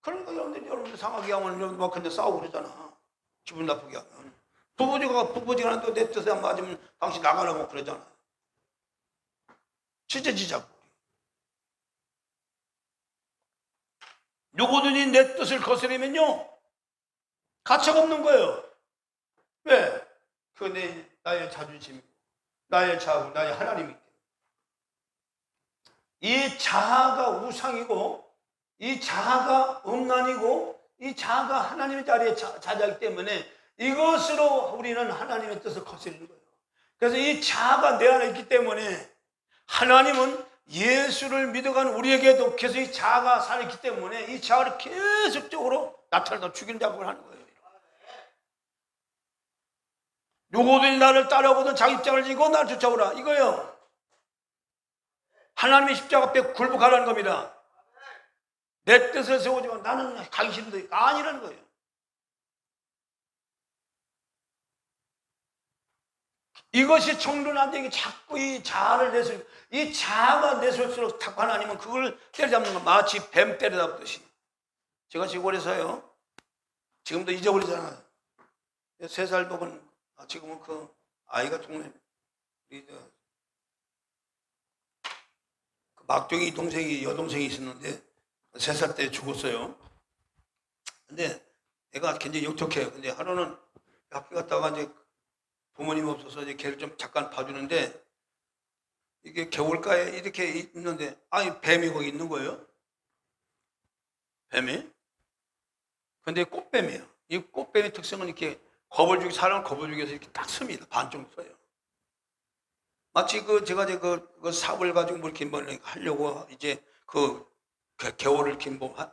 그러니까 여러분들 상하게 하면 여러분들 막 근데 싸우고 그러잖아. 기분 나쁘게 하면. 부부지간은 또 내 뜻에 안 맞으면 당신 나가라고 그러잖아. 찢어지자고. 누구든지 내 뜻을 거스르면요, 가치가 없는 거예요. 왜? 나의 자존심, 나의 자부, 나의 하나님이기 때문에. 이 자아가 우상이고, 이 자아가 음란이고, 이 자아가 하나님의 자리에 자자이기 때문에 이것으로 우리는 하나님의 뜻을 거스르는 거예요. 그래서 이 자아가 내 안에 있기 때문에 하나님은 예수를 믿어가는 우리에게도 계속 이 자아가 살아있기 때문에 이 자아를 계속적으로 나타내서 죽이는 작업을 하는 거예요. 누구든지 나를 따라오거든 자기 입장을 지고 나를 쫓아오라 이거예요. 하나님의 십자가 앞에 굴복하라는 겁니다. 내 뜻을 세우지만 나는 가기 싫은데 아니라는 거예요. 이것이 청론한데 자꾸 이 자아를 내세우고, 이 자아가 내세울수록 자꾸 하나님은 그걸 때려잡는 건 마치 뱀 때려잡듯이. 제가 시골에서요, 지금도 잊어버리잖아요. 3살 먹은, 지금은 그 아이가 동네, 그 막둥이 여동생이 있었는데 3살 때 죽었어요. 근데 애가 굉장히 영특해요. 근데 하루는 학교 갔다가 이제 부모님 없어서 이제 걔를 좀 잠깐 봐주는데, 이게 겨울가에 이렇게 있는데, 뱀이 거기 있는 거예요. 뱀이. 근데 꽃뱀이에요. 이 꽃뱀의 특성은 이렇게 사람을 겁을 주기 위해서 이렇게 딱 씁니다. 반쪽 써요. 마치 제가 이제 그 삽을 가지고 뭐 이렇게 하려고 이제 겨울을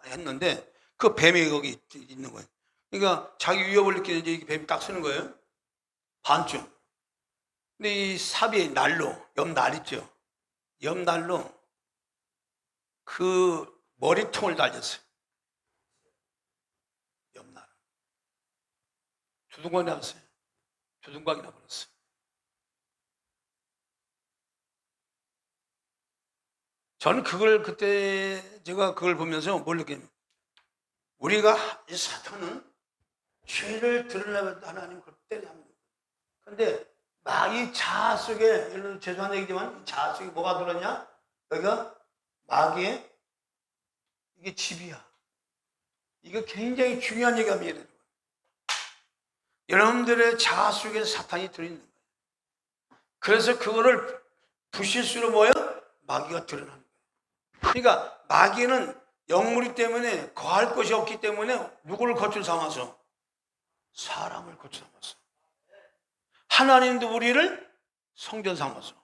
했는데, 그 뱀이 거기 있는 거예요. 그러니까 자기 위협을 느끼는데 이 뱀이 딱 쓰는 거예요. 반쯤. 근데 이 삽이 옆날 있죠. 옆날로 그 머리통을 달렸어요. 옆날. 두둥강이 나왔어요. 두둥강이 나버렸어요. 저는 그때 제가 그걸 보면서 뭘 느꼈냐면, 우리가 이 사탄은 죄를 드러내면 하나님 그걸 때려 합니다. 근데 막 이 자아 속에, 여러분 죄송한 얘기지만 이 자아 속에 뭐가 들었냐? 여기가 마귀의 이게 집이야. 이거 굉장히 중요한 얘기가 미래요. 여러분들의 자아 속에 사탄이 들어있는 거예요. 그래서 그거를 부실수로 뭐예요? 마귀가 드러나는 거예요. 그러니까 마귀는 영물이기 때문에 거할 것이 없기 때문에 누구를 거출 삼아서? 사람을 거출 삼아서. 하나님도 우리를 성전 삼아서.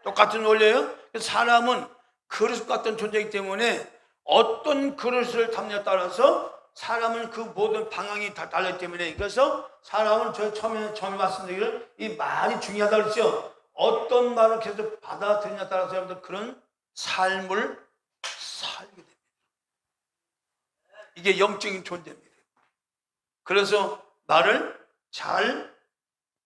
똑같은 원리예요. 사람은 그릇 같은 존재이기 때문에 어떤 그릇을 담냐에 따라서 사람은 그 모든 방향이 다 달라있기 때문에, 그래서 사람은 제가 처음에 말씀드리기를 이 말이 중요하다고 그랬죠. 어떤 말을 계속 받아들이냐에 따라서 여러분들 그런 삶을 살게 됩니다. 이게 영적인 존재입니다. 그래서 말을 잘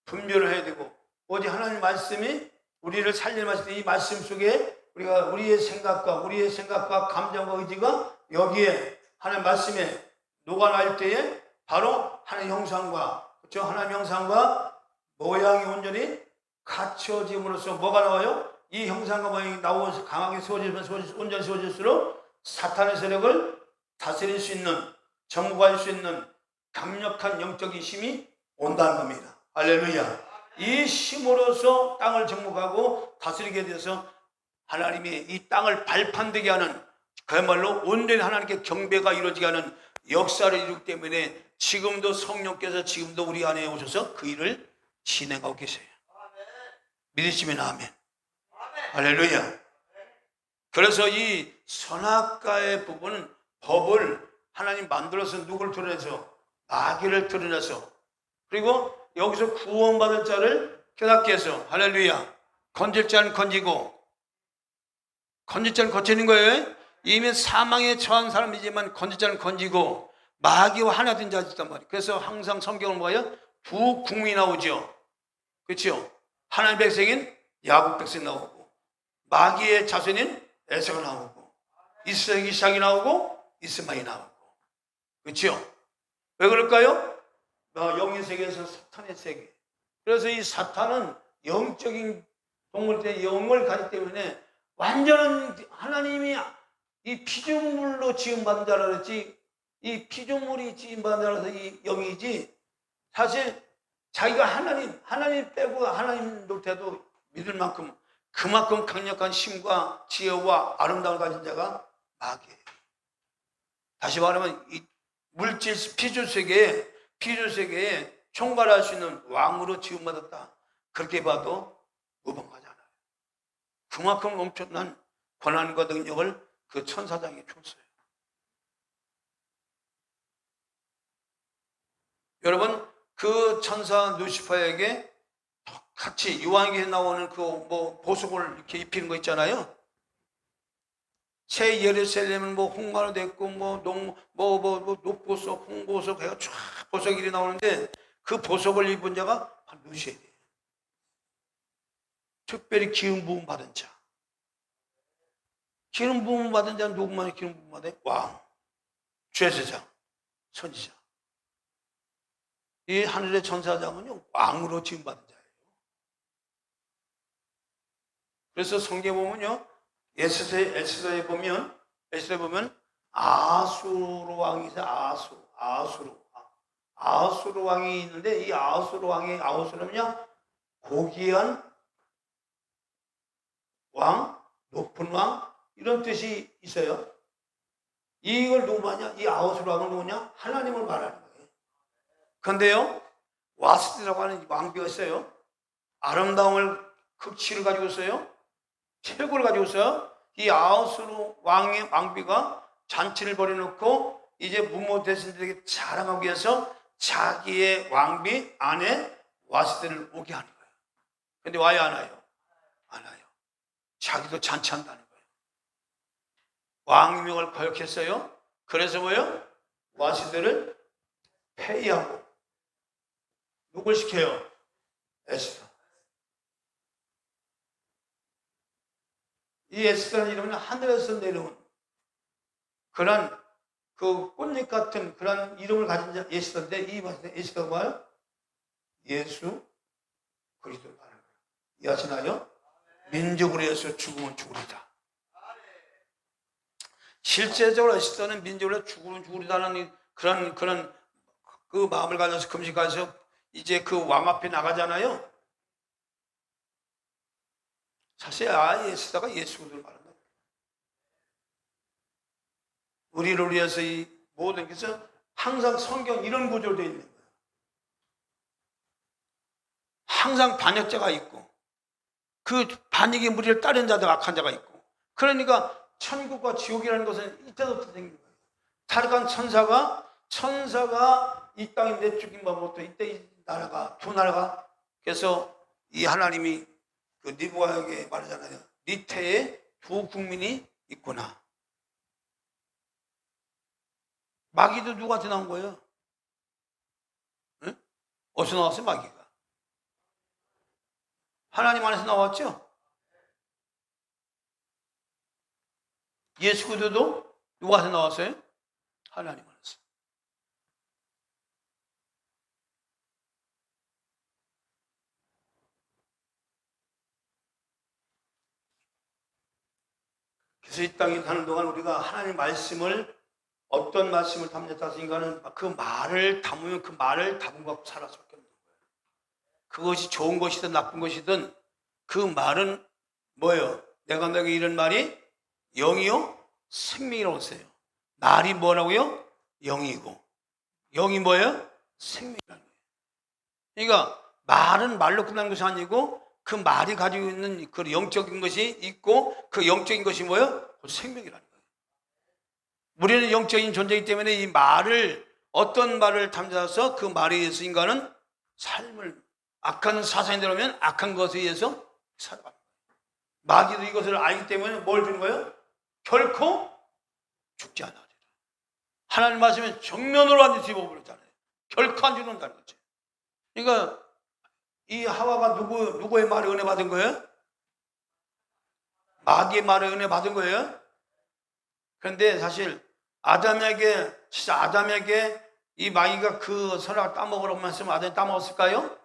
분별을 해야 되고, 오직 하나님 말씀이 우리를 살리는 말씀, 이 말씀 속에 우리의 생각과 감정과 의지가 여기에 하나님 말씀에 녹아날 때에 바로 하나님 형상과, 그렇죠? 하나님 형상과 모양이 온전히 갖춰짐으로써 뭐가 나와요? 이 형상과 모양이 나오면서 강하게 온전히 세워질수록 사탄의 세력을 다스릴 수 있는, 정복할 수 있는 강력한 영적인 힘이 온다는 겁니다. 할렐루야. 이 힘으로써 땅을 정복하고 다스리게 되어서 하나님이 이 땅을 발판되게 하는, 그야말로 온전히 하나님께 경배가 이루어지게 하는 역사를 이루기 때문에 지금도 성령께서 지금도 우리 안에 오셔서 그 일을 진행하고 계세요. 믿으시면 아멘. 할렐루야. 그래서 이 선악과의 부분은 법을 하나님 만들어서 누구를 드러내서? 마귀를 드러내서, 그리고 여기서 구원받을 자를 깨닫게 해서, 할렐루야, 건질 자는 건지고, 건질 자는 거치는 거예요. 이미 사망에 처한 사람이지만 건질 자는 건지고 마귀와 하나 된 자가 있단 말이에요. 그래서 항상 성경을 뭐예요? 두 국민이 나오죠. 그렇죠? 하나님 백성인 야곱 백성이 나오고, 마귀의 자손인 에서가 나오고, 이삭이 나오고, 이스마엘이 나오고. 그렇죠? 왜 그럴까요? 영의 세계에서 사탄의 세계. 그래서 이 사탄은 영적인 동물의 영을 가지기 때문에 완전한, 하나님이 이 피조물로 지음받은 자라 그랬지, 이 피조물이 지음받은 자라서 이 영이지, 사실 자기가 하나님 빼고 하나님 놓태도 믿을 만큼 그만큼 강력한 힘과 지혜와 아름다움을 가진 자가 마귀예요. 다시 말하면 이 물질 피조세계에 총괄할 수 있는 왕으로 지음받았다, 그렇게 봐도 무방하지 않아요. 그만큼 엄청난 권한과 능력을 그 천사장에 줬어요. 여러분, 그 천사 루시퍼에게 똑같이 요한계에 나오는 그 보석을 이렇게 입히는 거 있잖아요. 새 예루살렘은 홍마로 됐고 녹보석, 홍보석 해가 쫙 보석이 나오는데, 그 보석을 입은 자가 바로 루시퍼예요. 특별히 기름 부음 받은 자. 기름 부음 받은 자는 누구만 기름 부음 받아요? 왕, 제사장, 선지자. 이 하늘의 천사장은요, 왕으로 지음 받은 자예요. 그래서 성경에 보면요, 에스더에 보면 아수르 왕이 있어요. 아수르 왕이 있는데, 이 아수르 아수르는요, 고귀한 왕, 높은 왕, 이런 뜻이 있어요. 이걸 누구 말하냐? 이 아수르 왕은 누구냐? 하나님을 말하는 거예요. 그런데요, 와스티라고 하는 왕비가 있어요. 아름다움을, 극치를 가지고 있어요. 체력을 가지고 있어요. 이 아수르 왕의 왕비가 잔치를 벌여놓고 이제 무모 대신들에게 자랑하기 위해서 자기의 왕비 아내 와스티를 오게 하는 거예요. 근데 와요, 안 와요? 안 와요. 자기도 잔치한다는 거예요. 왕명을 거역했어요. 그래서 뭐예요? 와스티를 폐위하고 누굴 시켜요? 에스더. 이 에스더라는 이름은 하늘에서 내려온 그런 그 꽃잎 같은 그런 이름을 가진 자 에스더인데, 이 에스더가 뭐예요? 예수 그리스도를 말하는 거예요. 이해하시나요? 민족으로 해서 죽으면 죽으리다. 실제적으로 에스더는 민족으로 죽으면 죽으리다는 그런 그 마음을 가져서 금식하셔서 이제 그 왕 앞에 나가잖아요. 사실 에스더가 예수 그리스도를 말하는 거예요. 우리를 위해서 이 모든 것은 항상 성경 이런 구조로 되어 있는 거예요. 항상 반역자가 있고, 그 반역의 무리를 따르는 자들, 악한 자가 있고, 그러니까 천국과 지옥이라는 것은 이때부터 생긴 거예요. 타락한 천사가 이 땅에 내쫓긴 것부터 이때 이 나라가, 두 나라가, 그래서 이 하나님이 그 니부갓에게 말하잖아요. 네 태에 두 국민이 있구나. 마귀도 누구한테 나온 거예요? 응? 어디서 나왔어요, 마귀가? 하나님 안에서 나왔죠? 예수 그리스도도 누구한테 나왔어요? 하나님 안에서. 그래서 이 땅에 사는 동안 우리가 하나님 말씀을 어떤 말씀을 담겼다니까는 그 말을 담으면 그 말을 담은 것 갖고 살아 수밖에 없는 거예요. 그것이 좋은 것이든 나쁜 것이든 그 말은 뭐예요? 내가 너에게 이런 말이 영이요 생명이라고 했어요. 말이 뭐라고요? 영이고 영이 뭐예요? 생명이라는 거예요. 그러니까 말은 말로 끝나는 것이 아니고 그 말이 가지고 있는 그 영적인 것이 있고 그 영적인 것이 뭐예요? 생명이라는 거예요. 우리는 영적인 존재이기 때문에 이 말을 어떤 말을 탐지해서 그 말에 의해서 인간은 삶을 악한 사상이 들어오면 악한 것에 의해서 살아갑니다. 마귀도 이것을 알기 때문에 뭘 주는 거예요? 결코 죽지 않아. 하나님 말씀에 정면으로 완전히 뒤집어버렸잖아요. 결코 안 죽는다는 거죠. 그러니까 이 하와가 누구의 말에 은혜 받은 거예요? 마귀의 말에 은혜 받은 거예요. 그런데 사실 진짜 아담에게 이 마귀가 그 선악을 따먹으라고 말씀을 아담이 따먹었을까요?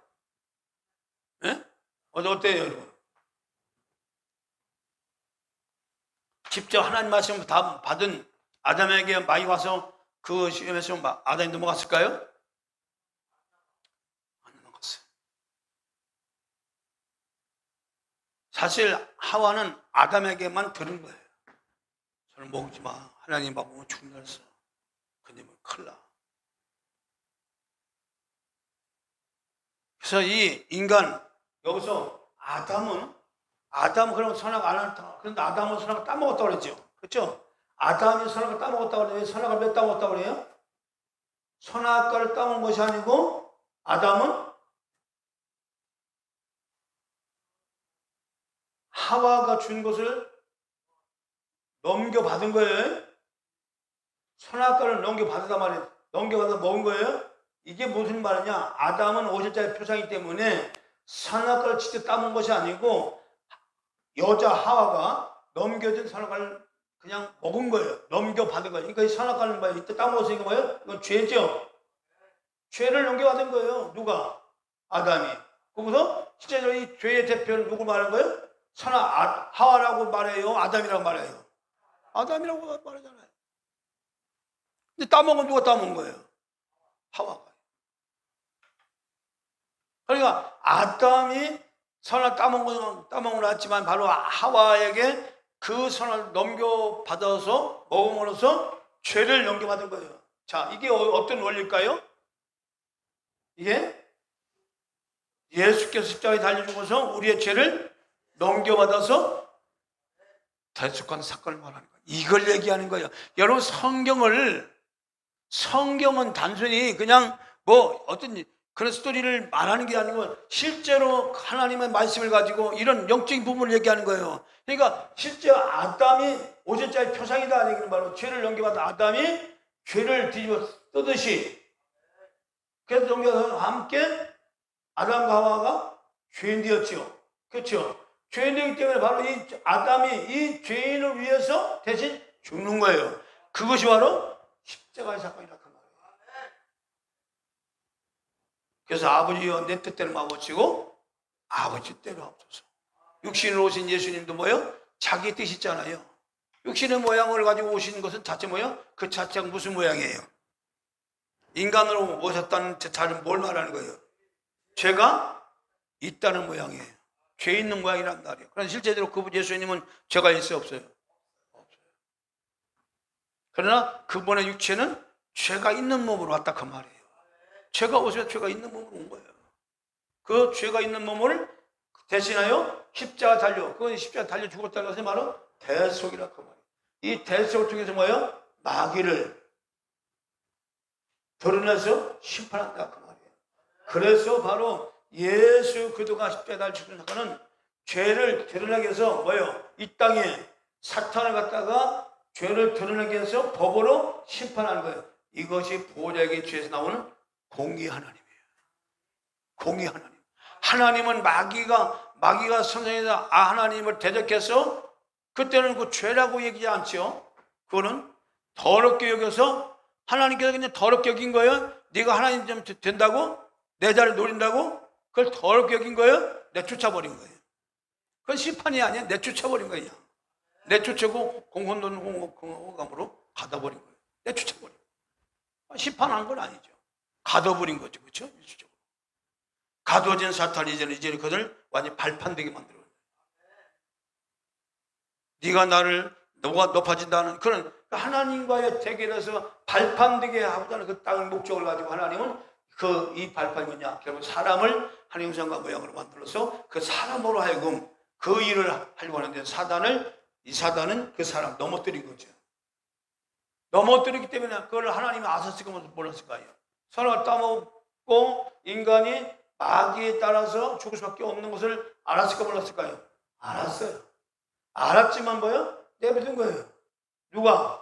예? 어때요, 여러분? 직접 하나님 말씀을 다 받은 아담에게 마귀 와서 그 시험에서 아담이 넘어갔을까요? 안 넘어갔어요. 사실 하와는 아담에게만 들은 거예요. 저는 먹지 마. 하나님 먹으면 죽는다 했어. 근데 뭐 큰일 나. 그래서 이 인간 여기서 아담은 그러면 선악 안 한다. 그런데 아담은 선악을 따먹었다고 그랬죠. 그렇죠? 아담이 선악을 따먹었다고 그래요. 선악을 몇 따먹었다고 그래요? 선악과를 따먹은 것이 아니고 아담은 하와가 준 것을 넘겨받은 거예요. 선악과를 넘겨받았단 말이에요. 넘겨받아 먹은 거예요. 이게 무슨 말이냐? 아담은 50자의 표상이기 때문에 선악과를 직접 따먹은 것이 아니고 여자 하와가 넘겨준 선악과를 그냥 먹은 거예요. 넘겨받은 거예요. 그러니까 이 선악과는 뭐예요? 이때 따먹었으니까 뭐예요? 이건 죄죠. 죄를 넘겨받은 거예요. 누가? 아담이. 그래서 실제로 이 죄의 대표는 누구 말하는 거예요? 하와라고 말해요? 아담이라고 말해요? 아담이라고 말하잖아요. 근데 따먹은 누가 따먹은 거예요? 하와가. 그러니까 아담이 선을 따먹은 했지만 바로 하와에게 그 선을 넘겨받아서 먹음으로써 죄를 넘겨받은 거예요. 자, 이게 어떤 원리일까요? 이게 예수께서 십자가에 달려 죽어서 우리의 죄를 넘겨받아서 대속한 사건을 말하는 거예요. 이걸 얘기하는 거예요. 여러분 성경은 단순히 그냥 뭐 어떤 그런 스토리를 말하는 게 아니고 실제로 하나님의 말씀을 가지고 이런 영적인 부분을 얘기하는 거예요. 그러니까 실제 아담이 오실자의 표상이다 하는 바로 죄를 넘겨받은 아담이 죄를 뒤집어 쓰듯이 그래서 넘겨서 함께 아담과 하와가 죄인 되었죠. 그렇죠? 죄인 되기 때문에 바로 이 아담이 이 죄인을 위해서 대신 죽는 거예요. 그것이 바로 십자가의 사건이라 그 말이에요. 그래서 아버지여 내 뜻대로 마고치고 아버지 뜻대로 하옵소서. 육신으로 오신 예수님도 뭐예요? 자기 뜻이 있잖아요. 육신의 모양을 가지고 오신 것은 자체 뭐예요? 그 자체가 무슨 모양이에요? 인간으로 오셨다는 자는 뭘 말하는 거예요? 죄가 있다는 모양이에요. 죄 있는 모양이란 말이에요. 그러나 실제로 그분 예수님은 죄가 있어요? 없어요? 없어요. 그러나 그분의 육체는 죄가 있는 몸으로 왔다 그 말이에요. 죄가 오셔서 죄가 있는 몸으로 온 거예요. 그 죄가 있는 몸을 대신하여 십자가 달려, 그건 십자가 달려 죽었다는 것이 바로 대속이라 그 말이에요. 이 대속을 통해서 뭐예요? 마귀를 드러내서 심판한다 그 말이에요. 그래서 바로 예수 그리스도가 십자가에 달려 죽은 사건은 죄를 드러내기 위해서 뭐예요? 이 땅에 사탄을 갖다가 죄를 드러내기 위해서 법으로 심판하는 거예요. 이것이 보호자에게 죄에서 나오는 공의 하나님이에요. 공의 하나님. 하나님은 마귀가 마귀가 선생에서 하나님을 대적해서 그때는 그 죄라고 얘기하지 않죠. 그거는 더럽게 여겨서 하나님께서 그냥 더럽게 여긴 거예요. 네가 하나님 좀 된다고? 내 자리를 노린다고? 그걸 더럽게 여긴 거예요. 내쫓아버린 거예요. 그건 심판이 아니야. 내쫓아버린 거예요. 내쫓고 공혼돈공감으로 가둬버린 거예요. 내쫓아버린 거예요. 심판한 건 아니죠. 가둬버린 거죠. 그렇죠? 일시적으로. 가둬진 사탄이 이제 그들 완전히 발판되게 만들어요. 네가 나를 높아진다는 그런 하나님과의 대결에서 발판되게 하고자 그 땅의 목적을 가지고 하나님은 이 발판이 뭐냐? 결국 사람을 하나님 형상과 모양으로 만들어서 그 사람으로 하여금 그 일을 하려고 하는데 이 사단은 그 사람 넘어뜨린 거죠. 넘어뜨리기 때문에 그걸 하나님이 아셨을까 몰랐을까요? 선을 따먹고 인간이 마귀에 따라서 죽을 수밖에 없는 것을 알았을까 몰랐을까요? 알았어요. 알았지만 뭐요? 내버린 거예요. 누가?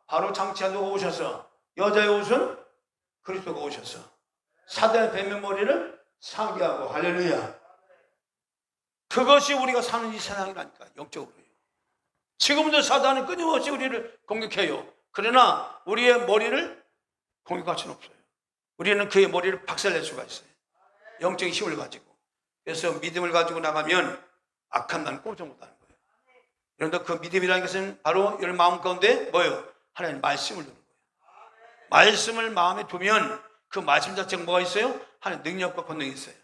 바로 장치한 누가 오셔서 여자의 옷은 그리스도가 오셔서 사단의 뱀의 상기하고 할렐루야. 그것이 우리가 사는 이 세상이라니까. 영적으로요. 지금도 사단은 끊임없이 우리를 공격해요. 그러나 우리의 머리를 공격할 수는 없어요. 우리는 그의 머리를 박살낼 수가 있어요. 영적인 힘을 가지고. 그래서 믿음을 가지고 나가면 악한 난 꼼짝 못하는 거예요. 여러분들 그 믿음이라는 것은 바로 여러분 마음 가운데 뭐예요? 하나님 말씀을 두는 거예요. 말씀을 마음에 두면 그 말씀 자체가 뭐가 있어요? 하나님 능력과 권능이 있어요.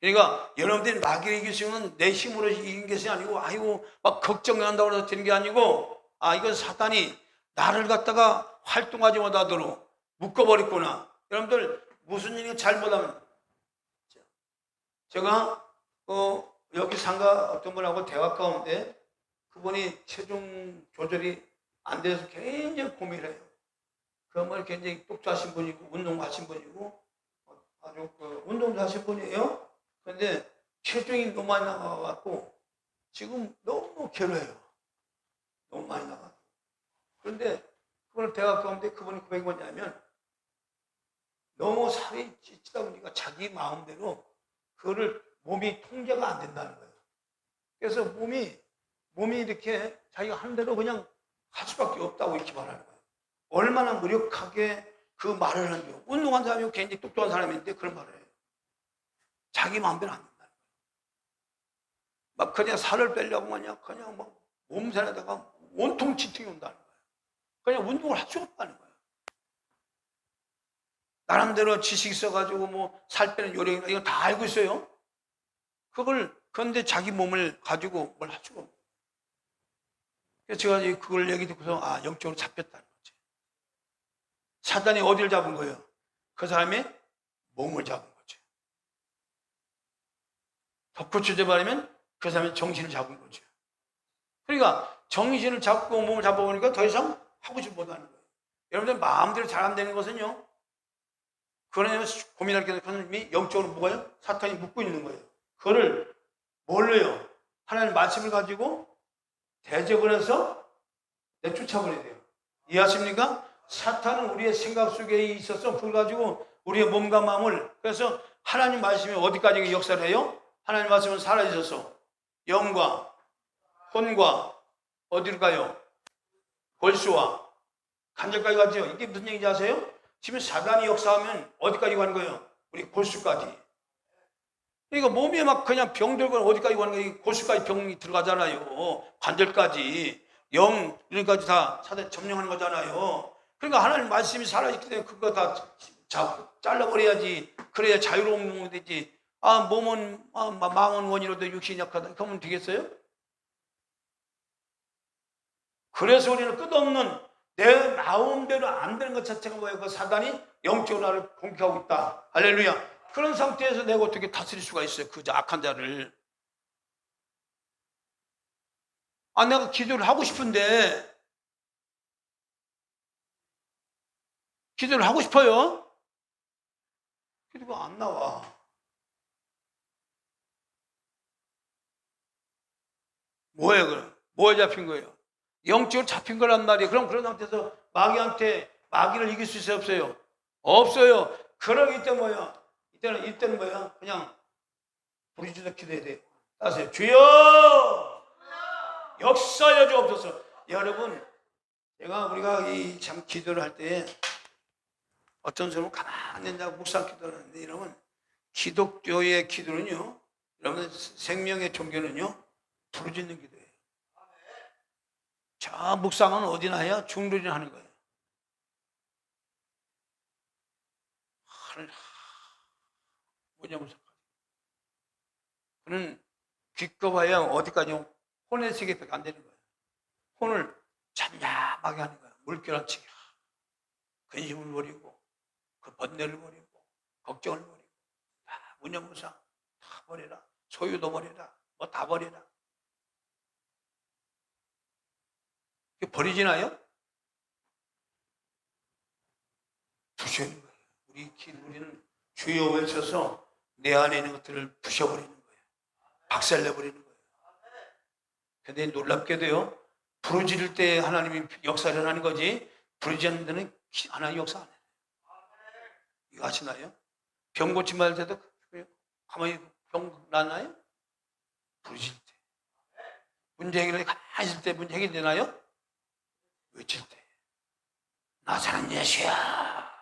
그러니까 여러분들이 마귀를 이길 수 있는 내 힘으로 이긴 것이 아니고 아이고 막 걱정한다고 해서 되는 게 아니고 이건 사탄이 나를 갖다가 활동하지 못하도록 묶어버렸구나. 여러분들 무슨 일이 잘못하면 제가 여기 상가 어떤 분하고 대화 가운데 그분이 체중 조절이 안 돼서 굉장히 고민을 해요. 그러면 굉장히 똑똑하신 분이고 운동하신 분이고 아주 운동도 하신 분이에요. 그런데 체중이 너무 많이 나가갖고 지금 너무 괴로워요. 너무 많이 나가. 그런데 그분을 대화 가운데 그분이 고백이 뭐냐면 너무 살이 찌다 보니까 자기 마음대로 그거를 몸이 통제가 안 된다는 거예요. 그래서 몸이 이렇게 자기가 하는 대로 그냥 할 수밖에 없다고 이렇게 말하는 거예요. 얼마나 무력하게 그 말을 하는지. 운동한 사람이고 굉장히 똑똑한 사람인데 그런 말을 해요. 자기 마음대로 안 된다는 거예요. 막 그냥 살을 빼려고 그냥 막 몸살에다가 온통 지통이 온다는 거예요. 그냥 운동을 할 수가 없다는 거예요. 나름대로 지식 있어가지고 뭐 살 빼는 요령이나 이거 다 알고 있어요. 그런데 자기 몸을 가지고 뭘 할 수가 없어요. 그래서 제가 그걸 얘기 듣고서 영적으로 잡혔다는 거지. 사단이 어디를 잡은 거예요? 그 사람의 몸을 잡은 거죠. 덧붙여 말하면 그 사람의 정신을 잡은 거죠. 그러니까 정신을 잡고 몸을 잡아보니까 더 이상 하고 싶지 못하는 거예요. 여러분들 마음대로 잘 안 되는 것은요. 그러면 고민할 게 하나님이 영적으로 뭐가요? 사탄이 묶고 있는 거예요. 그거를 뭘로요? 하나님 말씀을 가지고 대적을 해서 내쫓아버려야 돼요. 이해하십니까? 사탄은 우리의 생각 속에 있어서 그걸 가지고 우리의 몸과 마음을 그래서 하나님 말씀이 어디까지 역사를 해요? 하나님 말씀은 살아있어서 영과 혼과 어디로 가요? 골수와 관절까지 가죠. 이게 무슨 얘기인지 아세요? 지금 사단이 역사하면 어디까지 가는 거예요? 우리 골수까지. 그러니까 몸에 막 그냥 병들고 어디까지 가는 거예요? 골수까지 병이 들어가잖아요. 관절까지. 영, 이런까지 다 사단 점령하는 거잖아요. 그러니까 하나님 말씀이 살아있기 때문에 그거 다 잘라버려야지. 그래야 자유로운 몸이 되지. 몸은 망은 원이로도 육신이 약하다. 그러면 되겠어요? 그래서 우리는 끝없는 내 마음대로 안 되는 것 자체가 뭐예요? 그 사단이 영적으로 나를 공격하고 있다. 할렐루야. 그런 상태에서 내가 어떻게 다스릴 수가 있어요? 그 악한 자를. 내가 기도를 하고 싶은데 기도를 하고 싶어요. 기도가 안 나와. 뭐예요, 그럼? 뭐에 잡힌 거예요? 영적으로 잡힌 거란 말이에요. 그럼 그런 상태에서 마귀를 이길 수 있어요, 없어요? 없어요. 그러기 때문에 뭐예요? 이때는 뭐예요? 그냥 부르짖어 기도해야 돼요. 따세요. 주여 역사하여 주옵소서. 여러분, 우리가 이 참 기도를 할 때 어떤 사람은 가만히 앉아 묵상 기도를 하는데, 여러분, 기독교의 기도는요, 여러분 생명의 종교는요, 부르짖는 기도예요. 저 묵상은 어디나 해요? 중들이 하는 거예요. 뭐냐 묵상. 그는 기꺼봐야 어디까지 혼의 세계밖에 안 되는 거예요. 혼을 잠잠하게 하는 거예요. 물결한치게 근심을 버리고 그 번뇌를 버리고 걱정을 버리고 다 무념무상 다 버려라. 소유도 버려라. 뭐 다 버려라. 이게 버리지나요? 부셔버리는 거예요. 우리는 주여 외쳐서 내 안에 있는 것들을 부셔버리는 거예요. 박살내버리는 거예요. 근데 놀랍게도요, 부르짖을 때 하나님이 역사를 하는 거지, 부르짖지 않는 데는 하나님 역사 안 해요. 이거 아시나요? 병 고침 받을 때도 가만히 병 났나요? 부르짖을 때. 문제 해결이 가만히 있을 때 문제 해결되나요? 외칠 때. 나사렛 예수야,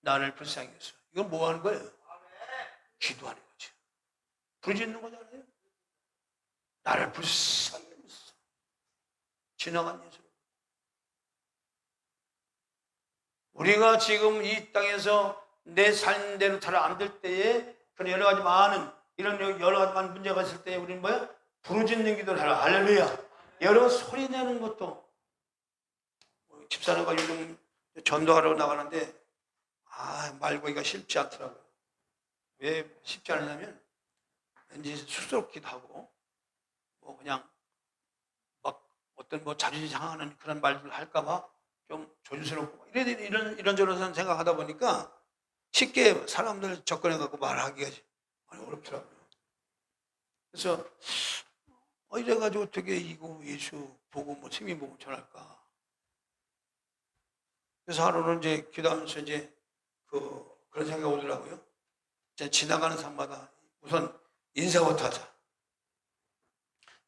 나를 불쌍히 여서. 이건 뭐 하는 거예요? 기도하는 거죠. 부르짖는 거잖아요. 나를 불쌍히 여서. 지나간 예수. 우리가 지금 이 땅에서 내 삶대로 잘 안 될 때에 그런 여러 가지 많은 이런 여러 가지 많은 문제가 있을 때 우리는 뭐야? 부르짖는 기도를 하라. 할렐루야. 여러 소리 내는 것도, 집사람과 요즘 전도하러 나가는데 말 거기가 쉽지 않더라고요. 왜 쉽지 않느냐면 왠지 쑥스럽기도 하고 뭐 그냥 막 어떤 뭐 자존심 상하는 그런 말들 할까봐 좀 조심스럽고 이런저런 생각하다 보니까 쉽게 사람들 접근해갖고 말하기가 많이 어렵더라고요. 그래서 이래가지고 어떻게 이거 예수 보고 뭐 생명 보고 전할까. 그래서 하루는 이제 기도하면서 이제 그런 생각이 오더라고요. 이제 지나가는 사람마다 우선 인사부터 하자.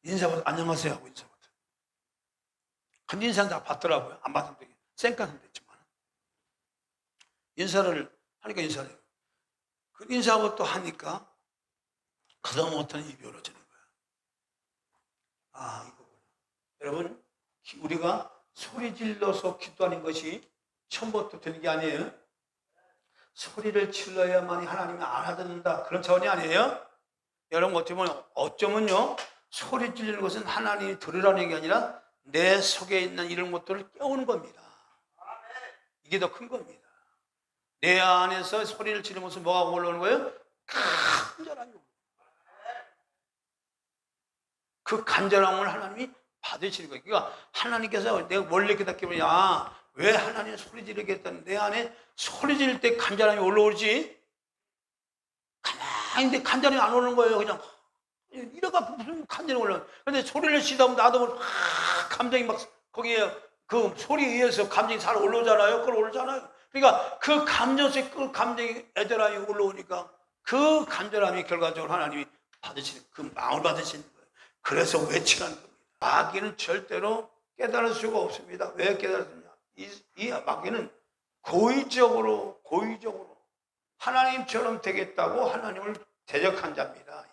인사부터 안녕하세요 하고 인사부터. 근데 인사는 다 받더라고요. 안 받으면 되게 쌩까는 됐지만 인사를 하니까 인사를 해요. 그 인사부터 하니까 그다음부터는 입이 열어지는 거예요. 이거구나. 여러분, 우리가 소리 질러서 기도하는 것이 처음부터 되는 게 아니에요. 소리를 질러야만이 하나님이 알아듣는다, 그런 차원이 아니에요. 여러분, 어쩌면요, 소리 지르는 것은 하나님이 들으라는 게 아니라 내 속에 있는 이런 것들을 깨우는 겁니다. 이게 더 큰 겁니다. 내 안에서 소리를 지르면서 뭐가 올라오는 거예요? 간절함이. 그 간절함을 하나님이 받으시는 거예요. 그러니까 하나님께서 내가 원래 깨닫게 보면 왜 하나님이 소리 지르겠다는, 내 안에 소리 지를 때 간절함이 올라오지? 가만히 있는데 간절함이 안 오는 거예요. 그냥 이래가 무슨 간절함이 올라오는. 그런데 소리를 지르다 보면 나도 감정이 막 거기에 그 소리에 의해서 감정이 잘 올라오잖아요. 끌어올잖아요. 그러니까 그 감정 속에 그 감정이 애절함이 올라오니까 그 간절함이 결과적으로 하나님이 받으시는, 그 마음을 받으시는 거예요. 그래서 외치라는 겁니다. 마귀는 절대로 깨달을 수가 없습니다. 왜 깨달았느냐? 이 마귀는 고의적으로 하나님처럼 되겠다고 하나님을 대적한 자입니다.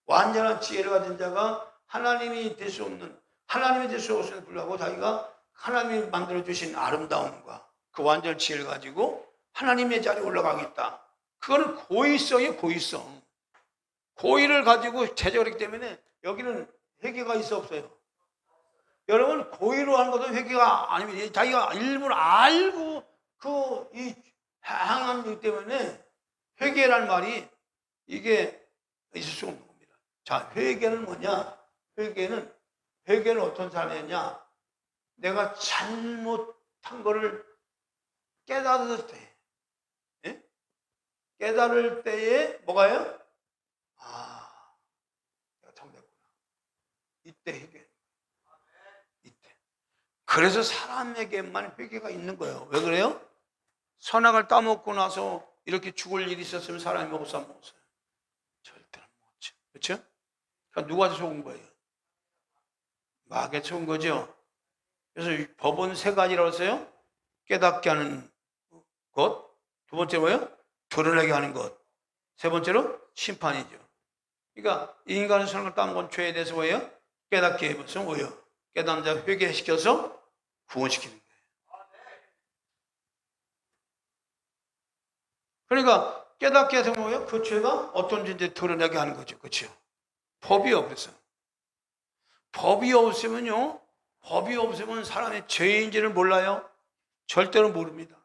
완전한 지혜를 가진 자가 하나님이 될 수 없는, 하나님이 될 수 없음에도 불구하고 자기가 하나님이 만들어주신 아름다움과 그 완전 지혜를 가지고 하나님의 자리에 올라가겠다. 그거는 고의성이에요. 고의성. 고의를 가지고 대적하기 때문에 여기는 회개가 있어 없어요? 여러분, 고의로 하는 것은 회개가 아닙니다. 자기가 일부러 알고 이 향한 것 때문에 회개라는 말이 이게 있을 수 없는 겁니다. 자, 회개는 뭐냐? 회개는 어떤 사람이냐? 내가 잘못한 거를 깨달을 때, 깨달을 때에 뭐가요? 내가 잘못했구나. 이때 회개. 이때. 그래서 사람에게만 회개가 있는 거예요. 왜 그래요? 선악을 따먹고 나서 이렇게 죽을 일이 있었으면 사람이 먹었어요? 절대로 안 그렇죠? 그러니까 누가 속은 거예요? 마귀에 속은 거죠. 그래서 법은 세 가지라고 했어요. 깨닫게 하는 것, 두 번째 뭐예요? 드러내게 하는 것, 세 번째로 심판이죠. 그러니까 이 인간의 선을 따먹은 죄에 대해서 뭐예요? 깨닫게 해서 뭐예요? 깨닫는 자 회개시켜서 구원시키는 거예요. 그러니까 깨닫게 해서 뭐예요? 그 죄가 어떤 죄인지 드러내게 하는 거죠. 그렇죠? 법이요. 그래서 법이 없으면요, 법이 없으면 사람의 죄인지를 몰라요. 절대로 모릅니다.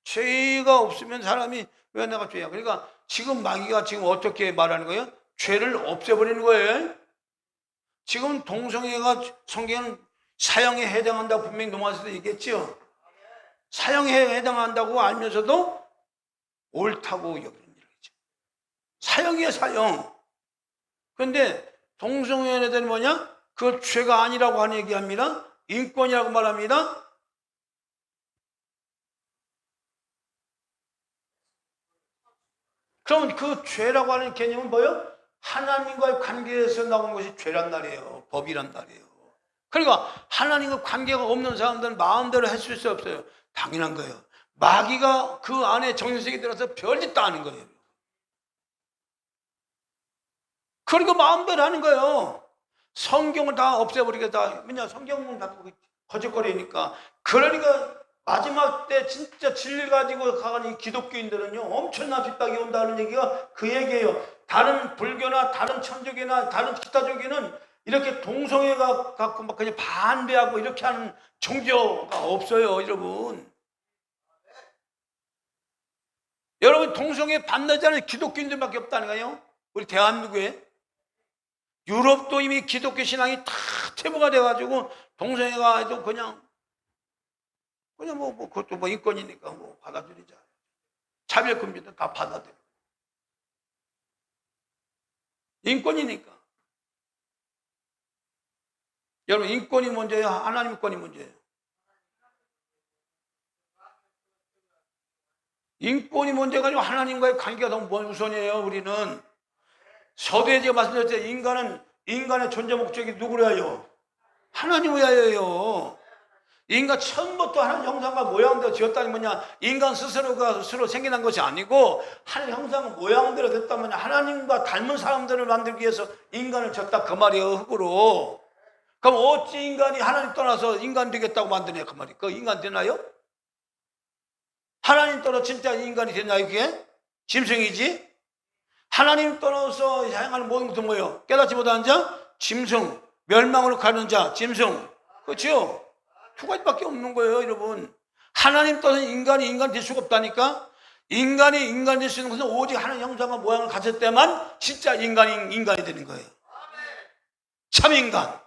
죄가 없으면 사람이 왜 내가 죄야? 그러니까 지금 마귀가 지금 어떻게 말하는 거예요? 죄를 없애버리는 거예요. 지금 동성애가 성경은 사형에 해당한다고 분명히 노마스도 얘기했죠. 사형에 해당한다고 알면서도 옳다고 여기는 일이죠. 사형이에요, 사형. 그런데 동성애에 대한 뭐냐? 그 죄가 아니라고 하는 얘기합니다. 인권이라고 말합니다. 그러면 그 죄라고 하는 개념은 뭐예요? 하나님과의 관계에서 나온 것이 죄란 말이에요. 법이란 말이에요. 그러니까 하나님과 관계가 없는 사람들은 마음대로 했을 수 없어요. 당연한 거예요. 마귀가 그 안에 정신세계에 들어서 별짓 다 하는 거예요. 그리고 마음대로 하는 거예요. 성경을 다 없애버리겠다. 왜냐, 성경은 다 거짓거리니까. 그러니까 마지막 때 진짜 진리를 가지고 가는 이 기독교인들은요, 엄청난 핍박이 온다는 얘기가 그 얘기예요. 다른 불교나 다른 천주교나 다른 기타교계는 이렇게 동성애가 갖고 막 그냥 반대하고 이렇게 하는 종교가 없어요, 여러분. 여러분, 동성애 반대자는 기독교인들밖에 없다는 거예요. 우리 대한민국에. 유럽도 이미 기독교 신앙이 다 퇴보가 돼가지고 동성애가 아주 그냥 그것도 뭐 인권이니까 뭐 받아들이자. 차별금지도 다 받아들여. 인권이니까. 여러분, 인권이 문제예요? 하나님 권이 문제예요? 인권이 문제가 아니고 하나님과의 관계가 더 우선이에요. 우리는 서두에 제가 말씀드렸죠. 인간의 존재 목적이 누구래요? 하나님 위하여요. 인간 처음부터 하나님 형상과 모양대로 지었다니 뭐냐? 인간 스스로가 스스로 생겨난 것이 아니고 하나님 형상 모양대로 됐다면 하나님과 닮은 사람들을 만들기 위해서 인간을 졌다 그 말이에요. 흙으로. 그럼 어찌 인간이 하나님 떠나서 인간 되겠다고 만드냐 그 말이. 그 인간 되나요? 하나님 떠나 진짜 인간이 되나요 그게? 짐승이지? 하나님 떠나서 행하는 모든 것도 뭐예요? 깨닫지 못하는 자? 짐승. 멸망으로 가는 자? 짐승. 그렇죠? 두 가지밖에 없는 거예요, 여러분. 하나님 떠나서 인간이 인간 될 수가 없다니까? 인간이 인간 될 수 있는 것은 오직 하나님 형상과 모양을 가졌을 때만 진짜 인간이 되는 거예요. 참 인간.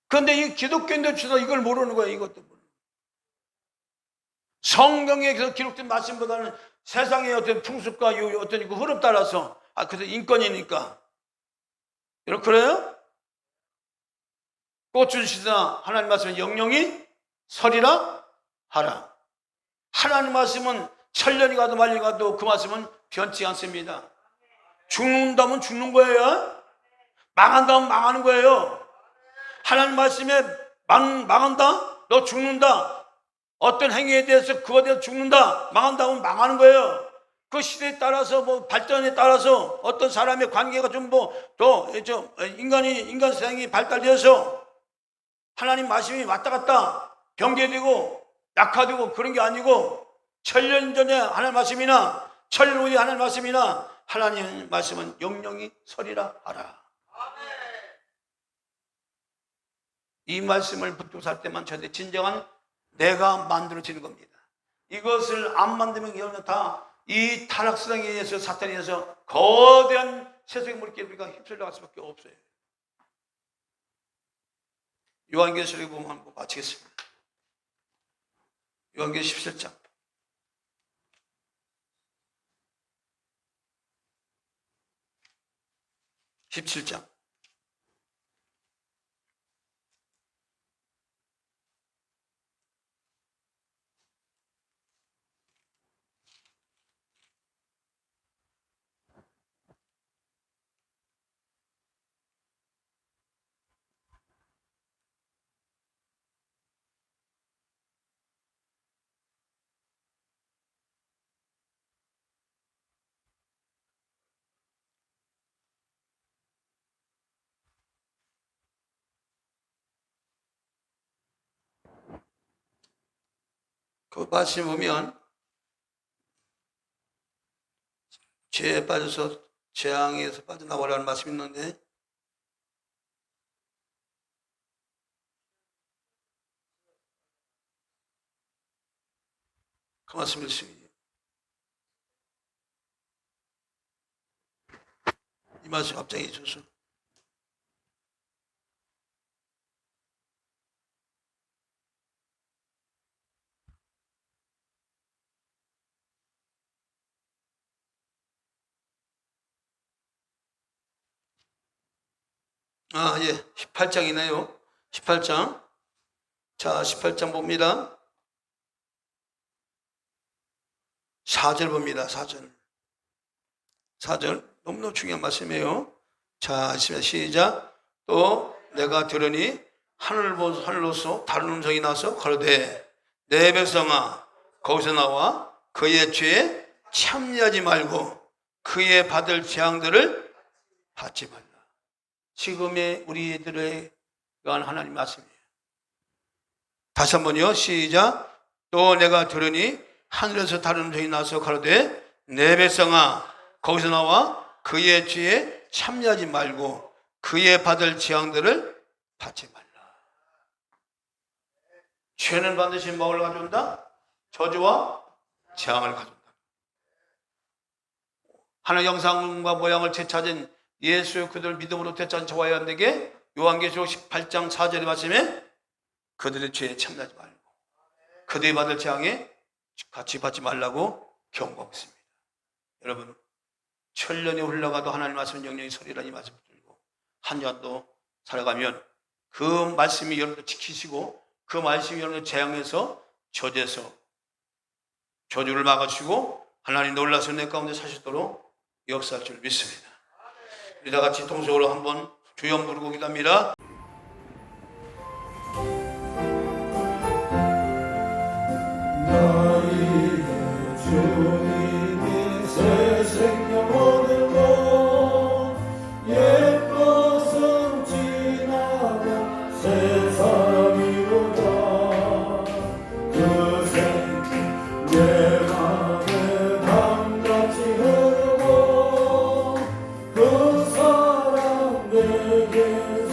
그런데 이 기독교인들 주로 이걸 모르는 거예요, 이것도. 성경에 기록된 말씀보다는 세상의 어떤 풍습과 어떤 그 흐름 따라서, 그래서 인권이니까. 여러분, 그래요? 꽃은 시드나 하나님 말씀은 영영이 서리라 하라. 하나님 말씀은 천년이 가도 만년이 가도 그 말씀은 변치 않습니다. 죽는다면 죽는 거예요. 망한다면 망하는 거예요. 하나님 말씀에 망한다? 너 죽는다. 어떤 행위에 대해서 그거에 대해서 죽는다. 망한다면 망하는 거예요. 그 시대에 따라서 뭐 발전에 따라서 어떤 사람의 관계가 좀 인간 세상이 발달되어서 하나님 말씀이 왔다 갔다 변개되고 약화되고 그런 게 아니고 천년 전에 하나님 말씀이나 천년 후에 하나님 말씀이나 하나님 말씀은 영영이 서리라 하라. 이 말씀을 붙들고 살 때만 저한테 진정한 내가 만들어지는 겁니다. 이것을 안 만들면 이거는 다 이 타락세상에 의해서 사탄에 의해서 거대한 세상의 물결에 우리가 휩쓸려 갈 수밖에 없어요. 요한계시록에 보면 한번 마치겠습니다. 요한계시록 17장. 17장. 그 말씀 보면 죄에 빠져서 재앙에서 빠져나오라는 말씀이 있는데 그 말씀을 쓰기 이 말씀 갑자기 있어서 예, 18장이네요. 18장. 자, 18장 봅니다. 4절 봅니다. 4절. 4절. 너무너무 중요한 말씀이에요. 자, 시작. 또 내가 들으니 하늘로서 다른 음성이 나서 가로되 내 백성아 거기서 나와 그의 죄에 참여하지 말고 그의 받을 재앙들을 받지 말라. 지금의 우리들에 관한 하나님 말씀이에요. 다시 한번요. 시작. 또 내가 들으니 하늘에서 다른 음성이 나서 가로되 내 백성아 거기서 나와 그의 죄에 참여하지 말고 그의 받을 재앙들을 받지 말라. 죄는 반드시 뭐를 가져온다? 저주와 재앙을 가져온다. 하늘 형상과 모양을 되찾은 예수 그들 믿음으로 되찾은 저와 여러분에게 요한계시록 18장 4절의 말씀에 그들의 죄에 참여하지 말고 그들이 받을 재앙에 같이 받지 말라고 경고하고 있습니다. 여러분 천년이 흘러가도 하나님 말씀 영영이 서리라 이 말씀을 들고 한 년도 살아가면 그 말씀이 여러분들 지키시고 그 말씀이 여러분들 재앙에서 저주에서 저주를 막아주시고 하나님 놀라서 내 가운데 사시도록 역사할 줄 믿습니다. 우리 다 같이 통성으로 한번 주여 부르고 기도합니다. 나의 주님이 새 생명 얻으고 옛 것은 지나가 새 사람이로다. 그 생명 내 맘에 담같이 흐르고 그 사랑 내게서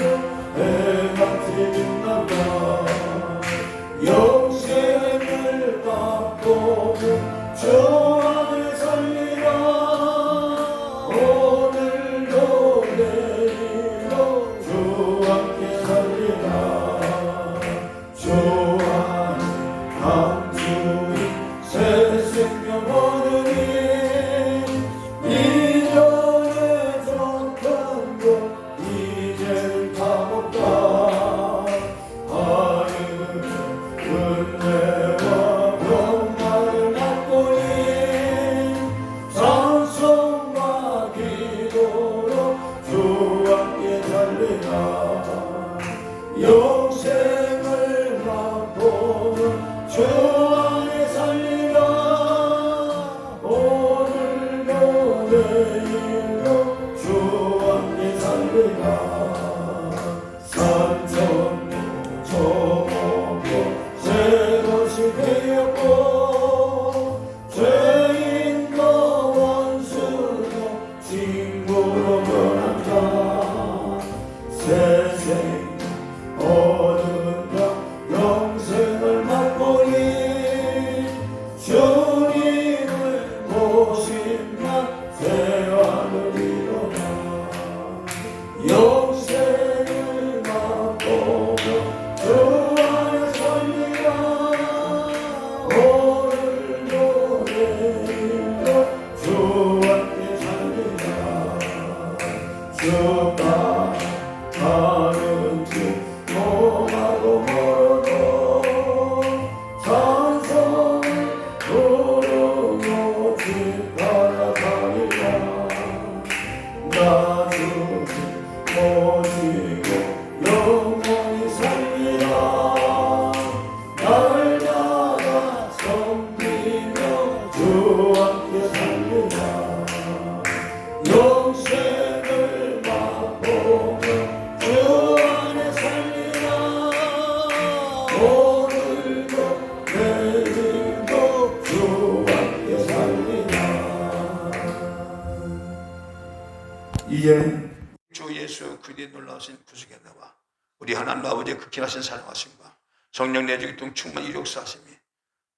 우리 하나님 아버지의 극진하신 사랑하심과 성령 내주기 등 충만히 역사하심이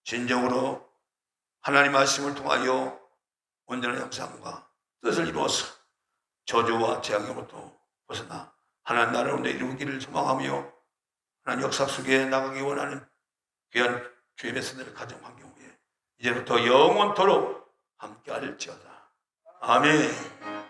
진정으로 하나님 말씀을 통하여 온전한 형상과 뜻을 이루어서 저주와 재앙으로부터 벗어나 하나님 나라를 온전히 이루기를 소망하며 하나님 역사 속에 나가기 원하는 귀한 주의 백성들의 가정 환경 위에 이제부터 영원토록 함께 할지어다. 아멘.